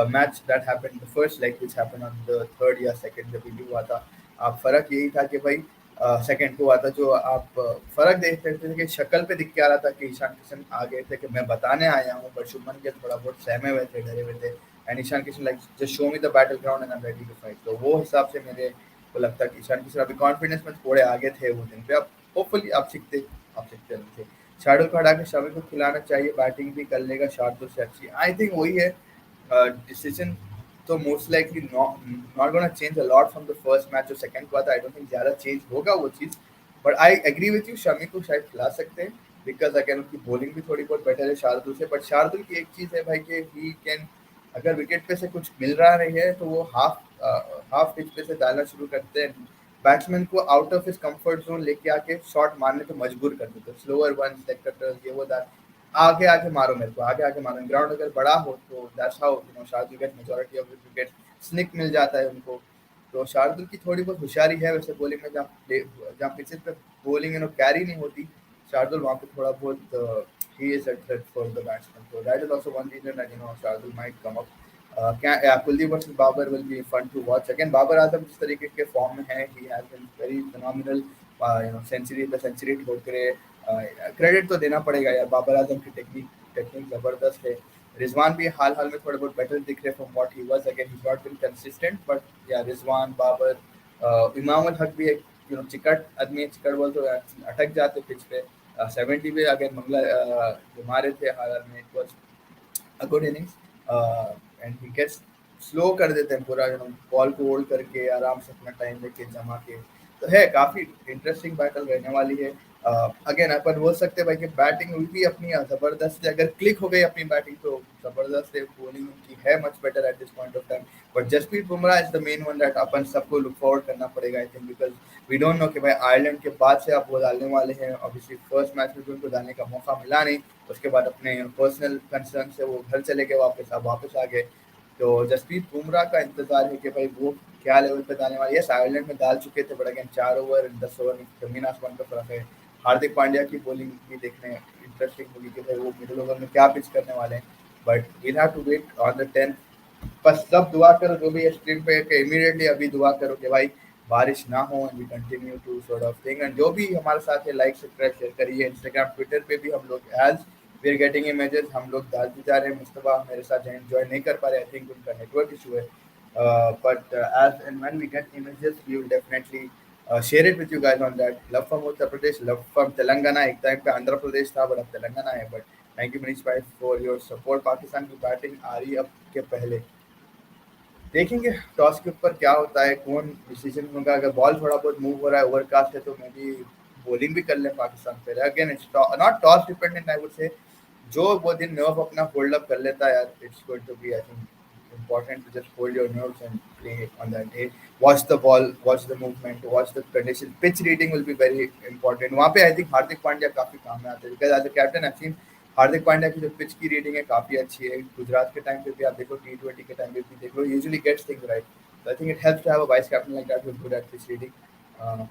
match that happened, the first leg which happened on the third या second जब रिव्यू हुआ था, आप फर्क यही था कि भाई सेकंड को हुआ था, जो आप फर्क देख सकते थे कि शक्ल पे दिख के आ रहा था कि ईशान किशन आ गए थे कि मैं बताने आया हूँ, पर शुभमन गिल थोड़ा बहुत सहमे हुए थे, डरे हुए थे, and Ishan Kishan like just show me the battle ground and I am ready to fight. तो वो हिसाब से मेरे को लगता है कि ईशान किशन अभी कॉन्फिडेंस में थोड़े आगे थे वो दिन पे, अब होपफुली आप सीखते रहते थे। शार्दुल को हटा के शमी को खिलाना चाहिए, बैटिंग भी कर लेगा शार्दुल से अच्छी, आई थिंक वही है डिसीजन, तो most likely not gonna change a lot from the first match जो सेकंड हुआ था, आई डोंट थिंक ज़्यादा चेंज होगा वो चीज़, but I agree with you, Shami को शायद खिला सकते हैं बिकॉज अगेन उनकी बॉलिंग भी थोड़ी बहुत बेटर है शार्दुल से। बट शार्दुल की एक चीज है भाई कि ही कैन, अगर विकेट पे से कुछ मिल रहा नहीं है तो वो हाफ पिच पे से डालना शुरू करते हैं, बैट्समैन को out of his comfort zone लेके आके शॉट मारने पे मजबूर कर देते हैं, स्लोअर वन लेग कटर्स ये वो दैट, आगे आके मारो मेरे को, आगे आके मारो। ग्राउंड अगर बड़ा हो तो that's how you know Shardul get majority of the wicket, snick मिल जाता है उनको। तो शार्दुल की थोड़ी बहुत होशियारी है वैसे बॉलिंग में, जहाँ पिचेस पे बॉलिंग यू नो कैरी नहीं होती, शार्दुल वहाँ पे थोड़ा बहुत he is a threat for the batsman. So that is also one reason that you know Shardul might come up. Kuldeep versus Babar will be fun to watch. Again, Babar Azam जिस तरीके के form में है, he has been very phenomenal. You know century पे century ठोक करे, credit तो देना पड़ेगा यार, बाबर आजम की टेक्निक टेक्निक जबरदस्त है। रिजवान भी हाल हाल में थोड़े बहुत बेटर दिख रहे from what he was, again he not been consistent, but yeah Rizwan Babar, इमाम हक भी एक यू नो चिकट आदमी है, चिकट बोल तो अटक जाते पिच पे। 70 पे अगेन मंगला जो मारे थे हाल में, it was a good innings and he gets slow कर देते हैं पूरा, यू नो बॉल को होल्ड करके आराम से अपना टाइम लेके जमा के। तो है काफी इंटरेस्टिंग बैटल रहने वाली है। अगेन अपन बोल सकते हैं भाई कि बैटिंग उनकी अपनी जबरदस्त है, अगर क्लिक हो गई अपनी बैटिंग तो जबरदस्त है, बॉलिंग उनकी है much better at this point of time. But Jasprit Bumrah is the main one that अपन सबको लुक फॉरवर्ड करना पड़ेगा I think, because we don't know कि भाई आयरलैंड के बाद से आप वो डालने वाले हैं, ऑब्वियसली फर्स्ट मैच में भी उनको डालने का मौका मिला नहीं, उसके बाद अपने पर्सनल कंसर्न से वो घर चले गए वापस, अब वापस आ गए। तो जसप्रीत बुमराह का इंतजार है कि भाई वो क्या लेवल पे डालने वाले। यस आयरलैंड में डाल चुके थे बट अगेन 4 ओवर 10 ओवर में जमीन आसमान का फर्क है। हार्दिक पांड्या की बॉलिंग भी देखने इंटरेस्टिंग होगी कि भाई वो मिडिल ओवर में क्या पिच करने वाले हैं, but we'll have to wait on the 10th। बस सब दुआ करो जो भी स्ट्रीम पे कि इमीडिएटली अभी दुआ करो कि भाई बारिश ना हो and we continue to sort of thing. And जो भी हमारे साथ है लाइक सब्सक्राइब शेयर करिए, इंस्टाग्राम ट्विटर पे भी हम लोग as we are getting images हम लोग डालते जा रहे हैं। मुस्तफा मेरे साथ ज्वाइन नहीं कर पा रहे, आई थिंक उनका नेटवर्क इशू है, but as and when we get images we will definitely share it with you guys on that. Love from Uttar Pradesh, love from Telangana. एक टाइम पे आंध्र प्रदेश था बट अब तेलंगाना है, बट थैंक यू मनीष भाई for your support. Pakistan की batting आ रही है अब के पहले, देखेंगे टॉस के ऊपर क्या होता है, कौन डिसीजन होगा। अगर बॉल थोड़ा बहुत मूव हो रहा है ओवरकास्ट है तो मे बी बॉलिंग भी कर ले पाकिस्तान पहले। Again it's not toss dependent I would say, जो वो दिन नर्व अपना होल्ड अप कर लेता है यार, it's going to be I think important to just hold your nerves and play on that day. Watch the ball, watch the movement, watch the condition. Pitch reading will be very important. वहाँ पे I think Hardik Pandya काफी काम में आते हैं because as a captain I've seen Hardik Pandya की जो pitch की रीडिंग है काफी अच्छी है। गुजरात के टाइम पे भी आप देखो, T20 के टाइम पे भी देख लो, usually gets things right. So I think it helps to have a vice captain like that who's good at pitch reading.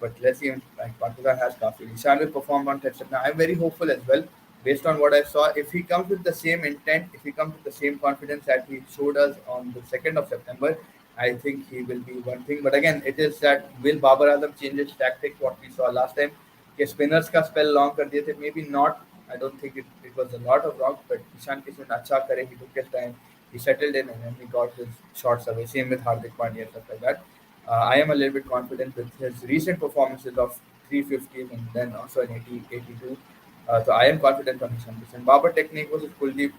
But let's see, like Pakistan has काफी, Ishan will perform on Test. Now I'm very hopeful as well based on what I saw. If he comes with the same intent, if he comes with the same confidence that he showed us on the 2nd of September, I think he will be one thing. But again, it is that will Babar Azam change his tactics? What we saw last time, कि spinners का spell long कर दिए थे, maybe not. I don't think it was a lot of wrong, but Ishan Kishan अच्छा करे, he took his time, he settled in, and then he got his shots away. Same with Hardik Pandya and stuff like that. I am a little bit confident with his recent performances of 350 and then also an 80, 82. So I am confident on his 100%. Babar technique was Kuldeep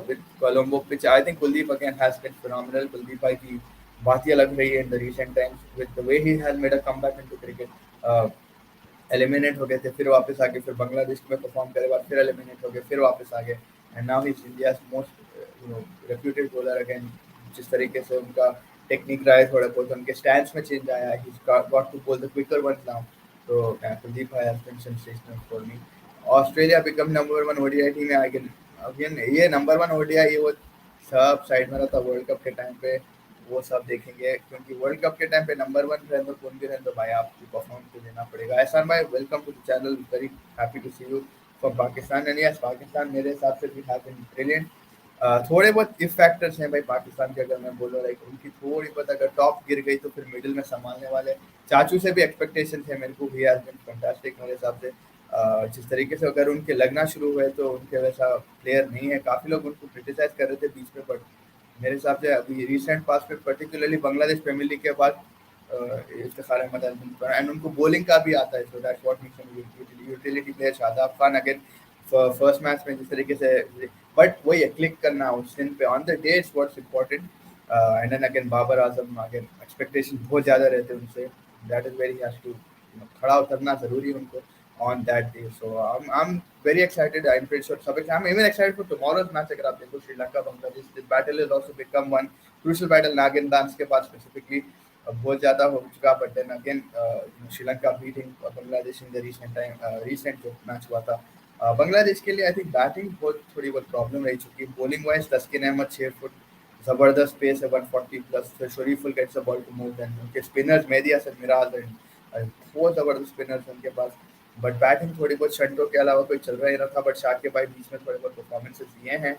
with Colombo pitch. I think Kuldeep again has been phenomenal. Kuldeep bhai की बात ही अलग रही है in the recent times with the way he has made a comeback into cricket. Eliminate हो गए थे, फिर वापस आ गए, फिर बांग्लादेश में परफॉर्म करे बाद फिर एलिमिनेट हो गए, फिर वापस आ गए, and now he is India's most you know reputed bowler again. जिस तरीके से उनका टेक्निक रहा है, थोड़ा बहुत उनके स्टैंड्स में चेंज आया है, he got to bowl the quicker ones now. तो कुलदीप भाई has been sensational for me. Australia become number 1 ODI team है, आई कैन अगेन ये नंबर 1 ओडीआई, ये वो सब साइड में रहा था वर्ल्ड कप के टाइम पे, वो सब देखेंगे क्योंकि वर्ल्ड कप के टाइम पे नंबर 1 रहे तो कौन भी रहे तो भाई आपको परफॉर्म तो देना पड़ेगा। एहसान भाई welcome to the channel, very happy to see you from Pakistan. And yes Pakistan मेरे हिसाब से भी हैव बीन ब्रिलियंट। थोड़े बहुत इफ फैक्टर्स हैं भाई पाकिस्तान के, अगर मैं बोलूँ लाइक उनकी थोड़ी बहुत अगर टॉप गिर गई तो फिर मिडिल में संभालने वाले चाचू से भी एक्सपेक्टेशन थे मेरे को, ही हैज बीन फैंटास्टिक मेरे हिसाब से। जिस तरीके से अगर उनके लगना शुरू हुए तो उनके वैसा प्लेयर नहीं है, काफ़ी लोग उनको क्रिटिसाइज कर रहे थे बीच में, बट मेरे हिसाब से अभी रिसेंट पास में पर्टिकुलरली बांग्लादेश प्रीमियर लीग के बाद इफ्तिखार अहमद एंड उनको बॉलिंग का भी आता है, so that's what makes him utility player. Shadab Khan again first match में जिस तरीके से, बट वही क्लिक करना उस दिन पे on the day is what's important. And then again Babar Azam again expectation बहुत ज़्यादा रहते हैं उनसे, that is very has to खड़ा उतरना जरूरी है उनको on that day. So I'm very excited. I'm pretty sure I'm even excited for tomorrow's match. अगर आप देखो Sri Lanka Bangladesh, this battle has also become one crucial battle. नागिन डांस के बाद specifically बहुत ज़्यादा हो चुका, but then again Sri Lanka beating Bangladesh in the recent time, recent जो मैच हुआ था बांग्लादेश के लिए आई थिंक बैटिंग बहुत थोड़ी बहुत प्रॉब्लम रही चुकी है. Bowling wise Taskin Ahmed 6 feet जबरदस्त पेस है 140 प्लस. फिर Shariful gets the ball to move and उनके स्पिनर्स मेहदी हसन मिराज एंड बहुत जबरदस्त स्पिनर्स उनके पास. बट बैटिंग थोड़ी बहुत शंटो के अलावा कोई चल रहा ही ना था. बट शाकिब भाई बीच में थोड़े बहुत परफॉर्मेंसेस दिए हैं.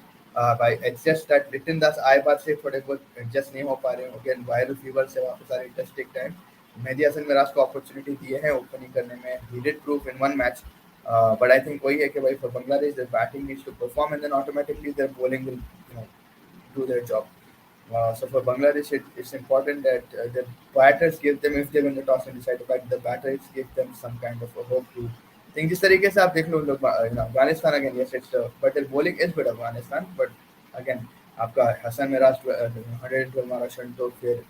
भाई इट्स जस्ट दैट रिटन दास आए बात से थोड़े बहुत एडजस्ट नहीं हो पा रहे हैं. अगेन वायरल फीवर से वापस आ रहे. Test take time Mehdi Hasan Miraz को अपॉर्चुनिटी दिए हैं ओपनिंग करने में. He did prove in one match. But I think वही है कि भाई for Bangladesh their batting needs to perform and then automatically their bowling will do their job. So for Bangladesh, it's important that the batters give them, if they win the toss and decide to bat, the batters give them some kind of a hope to think. जिस तरीके से आप देख लो उन लोग Afghanistan again, yes it's but their bowling is good Afghanistan, but again आपका हसन मिराज 112 मारा शंटो, फिर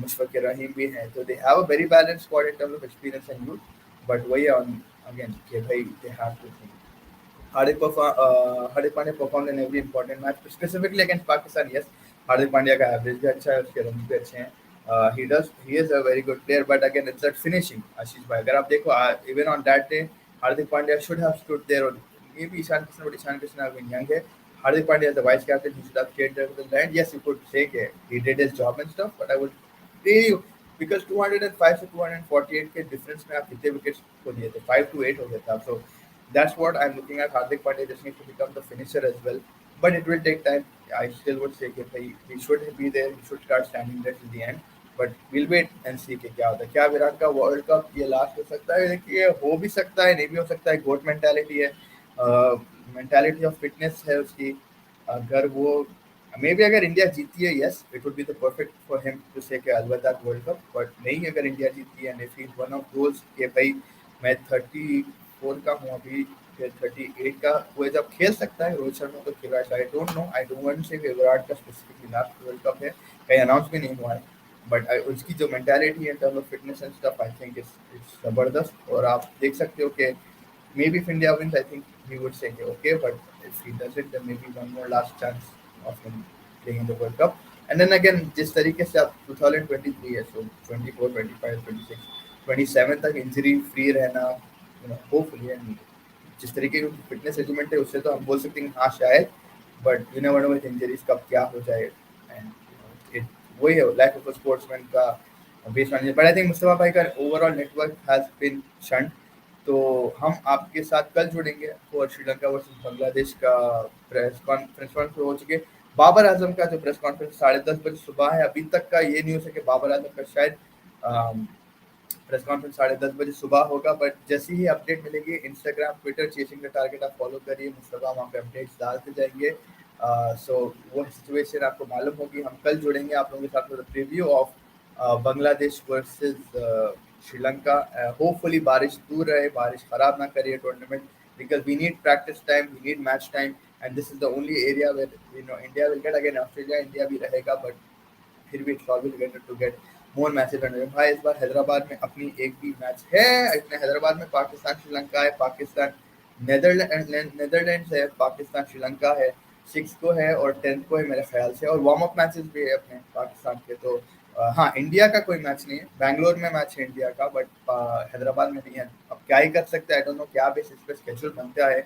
मुशफिक रहीम भी है. तो they have a very balanced squad in terms of experience and youth, but वही on again कि भाई they have to think. Hardik Pandya performed in every important match, specifically against Pakistan. Yes, Hardik Pandya का average भी अच्छा है, उसके run भी अच्छे हैं. He is a very good player, but again it's that finishing. आशीष भाई अगर आप देखो even on that day Hardik Pandya should have stood there, or maybe Ishan Krishna have been young है. Hardik Pandya as the vice captain, he should have stayed there with the land. Yes, you could say that he did his job and stuff, but I would really, because 205 से 248 के difference में आप कितने wickets को लिए थे, 5 to 8 हो गया था. So that's what I'm looking at. Hardik Pandya just needs to become the finisher as well, but it will take time. I still would say that he should be there. He should start standing there till the end. But we'll wait and see कि क्या होता है. क्या विराट का world cup ये last हो सकता है? देखिए हो भी सकता है, नहीं भी हो सकता है. गोट मेंटालिटी है, मेंटालिटी ऑफ फिटनेस है उसकी. अगर वो मे बी अगर इंडिया जीती है, yes it would be the perfect for him to say कि अलविदा वर्ल्ड कप. बट नहीं, अगर इंडिया जीती है and if he is one of those कि भाई मैं 34 का हूँ अभी, फिर 38 का वो जब खेल सकता है. रोहित शर्मा तो खेला है, I don't know, I don't want say Virat का स्पेसिफिकली लास्ट वर्ल्ड कप है, कहीं अनाउंस भी नहीं हुआ है. बट उसकी जो मेंटालिटी है इन terms of fitness and stuff, I think it's जबरदस्त. और आप देख सकते हो कि maybe if India wins, I think he would say okay, but if he doesn't, then maybe one more last chance of him playing in the World Cup. And then again, जिस तरीके से आप 2023 है, so 24, 25, 26, 27 तक injury free रहना, hopefully, and जिस तरीके की फिटनेस रेजिमेंट है उससे तो हम बोल सकते हैं हाँ शायद, but you never know with injuries कब क्या हो जाए. एंड इट वही है लैक ऑफ स्पोर्ट्समैन का base manager. But I think Mustafa भाई का overall network has been shunt. तो हम आपके साथ कल जुड़ेंगे और श्रीलंका वर्सेस बांग्लादेश का प्रेस कॉन्फ्रेंस हो चुके. बाबर आजम का जो प्रेस कॉन्फ्रेंस 10:30 बजे सुबह है. अभी तक का ये न्यूज़ है कि बाबर आजम का शायद प्रेस कॉन्फ्रेंस 10:30 बजे सुबह होगा. बट जैसे ही अपडेट मिलेगी, Instagram, Twitter, chasing the target आप फॉलो करिए. मुस्तफा वहाँ पे अपडेट्स डालते जाएंगे. सो वो सिचुएशन आपको मालूम होगी. हम कल जुड़ेंगे आप लोगों के साथ review of Bangladesh versus Sri Lanka. Hopefully बारिश दूर रहे, बारिश खराब ना करे tournament, because we need practice time, we need match time, and this is the only area where India will get. Again Australia India भी रहेगा, but फिर भी it's always better to get more matches. भाई इस बार हैदराबाद में अपनी एक भी मैच है. इतने हैदराबाद में पाकिस्तान श्रीलंका है, पाकिस्तान नेदरलैंड्स है, पाकिस्तान श्रीलंका है, 6 को है और 10 को है मेरे ख्याल से. और वार्म अप मैचेस भी है अपने पाकिस्तान के. तो हाँ, इंडिया का कोई मैच नहीं है. बैंगलोर में मैच है इंडिया का, बट हैदराबाद में नहीं है. अब क्या ही कर सकते हैं, आई डोंट नो क्या बेसिस पे स्केड्यूल बनता है.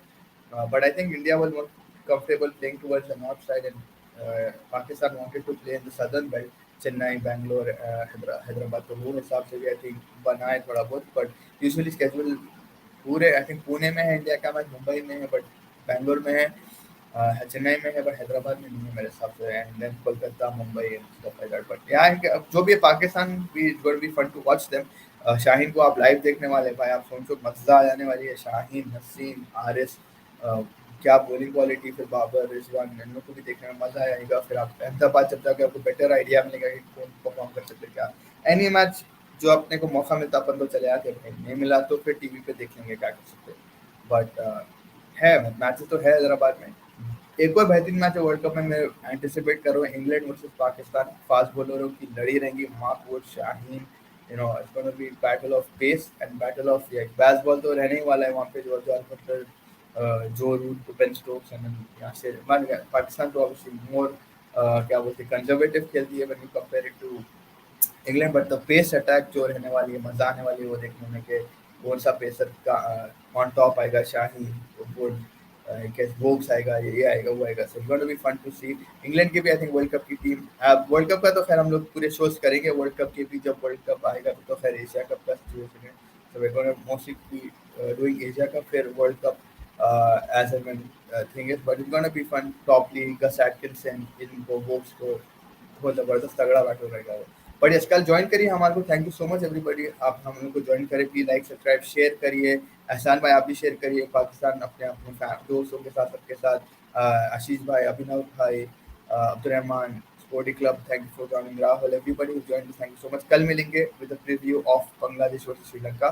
But I think India was more comfortable playing towards the north side, and Pakistan wanted to play in the southern belt, Chennai, Bangalore, Hyderabad. तो वो हिसाब से भी आई थिंक बनाए थोड़ा बहुत. बट यूजुअली स्केड्यूल पूरे आई थिंक पुणे में है इंडिया का मैच, मुंबई में है, बट बैंगलोर में है, चेन्नई में है, बट हैदराबाद में नहीं है मेरे हिसाब से. And then Kolkata, Mumbai and stuff like that. But या जो भी है, पाकिस्तान भी it's going to be fun to watch them. Shaheen को आप लाइव देखने वाले भाई, आप सोचो मजा आ जाने वाली है. शाहीन, नसीम, हारिस, क्या बॉलिंग क्वालिटी. फिर बाबर, रिजवान, इन लोग को भी देखने में मजा आएगा. फिर आप अहमदाबाद जब जाकर आपको बेटर आइडिया मिलेगा कि कौन परफॉर्म कर सकते क्या. एनी मैच जो अपने को मौका मिलता अपन तो चले आते हैं, नहीं मिला तो फिर टीवी पे देख लेंगे क्या कर सकते. बट है मैचेस तो है हैदराबाद में. एक और बेहतरीन मैच है वर्ल्ड कप में मैं एंटिसिपेट कर रहा हूँ, इंग्लैंड वर्सेस पाकिस्तान. फास्ट बॉलरों की लड़ी रहेंगी, Mark Wood, Shaheen, it's going to be battle of pace and battle of baseball तो रहने ही वाला है वहाँ पे जॉर्ज आर्टर जो रूट बेन स्टोक्स एंड यहाँ से मान गया पाकिस्तान तो ऑब्वियसली मोर क्या बोलते हैं कंजर्वेटिव खेलती है when you compare it to England but the pace attack जो रहने वाली है मजा आने वाली है वो देखने में कि कौन सा पेसर का ऑन टॉप आएगा शाही वुड वोक्स आएगा ये आएगा वो आएगा so going to be fun to see England की भी आई थिंक वर्ल्ड कप की टीम वर्ल्ड कप का तो खैर हम लोग पूरे शोज करेंगे वर्ल्ड कप की भी जब वर्ल्ड कप आएगा तो खैर एशिया कप का सिचुएशन है so we going to mostly be doing Asia cup फिर world cup as and when thing is but it's going to be fun top league Gus Atkinson in Vokes को बहुत जबरदस्त तगड़ा battle रहेगा वो but yes कल join करिए हमारे को thank you so much everybody आप हम लोग को ज्वाइन करें प्लीज लाइक सब्सक्राइब शेयर करिए एहसान भाई आप भी शेयर करिए पाकिस्तान अपने अपने दोस्तों के साथ सबके साथ आशीष भाई अभिनव भाई Abdul Rahman sporty club thank you for joining Rahul everybody who joined thank you so much कल मिलेंगे with the preview of Bangladesh versus Sri Lanka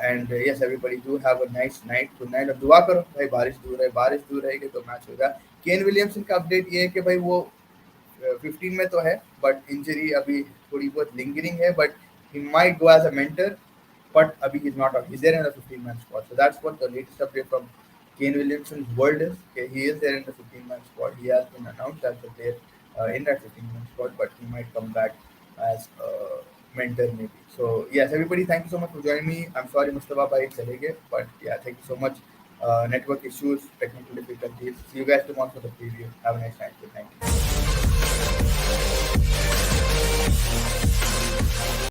and yes everybody do have a nice night good night और दुआ करो भाई बारिश दूर रहेगी तो मैच होगा केन विलियमसन का अपडेट ये है कि भाई वो 15 में तो है बट इंजरी अभी थोड़ी बहुत लिंगरिंग है but he might go as a mentor but Abhi is not out. He's there in the 15-man squad. So that's what the latest update from Kane Williamson's world is. Okay, he is there in the 15-man squad. He has been announced as a player in that 15-man squad, but he might come back as a mentor maybe. So yes, everybody, thank you so much for joining me. I'm sorry Mustafa bhai chale gaye, but yeah, thank you so much. Network issues, technical difficulties. See you guys tomorrow for the preview. Have a nice night. Good night.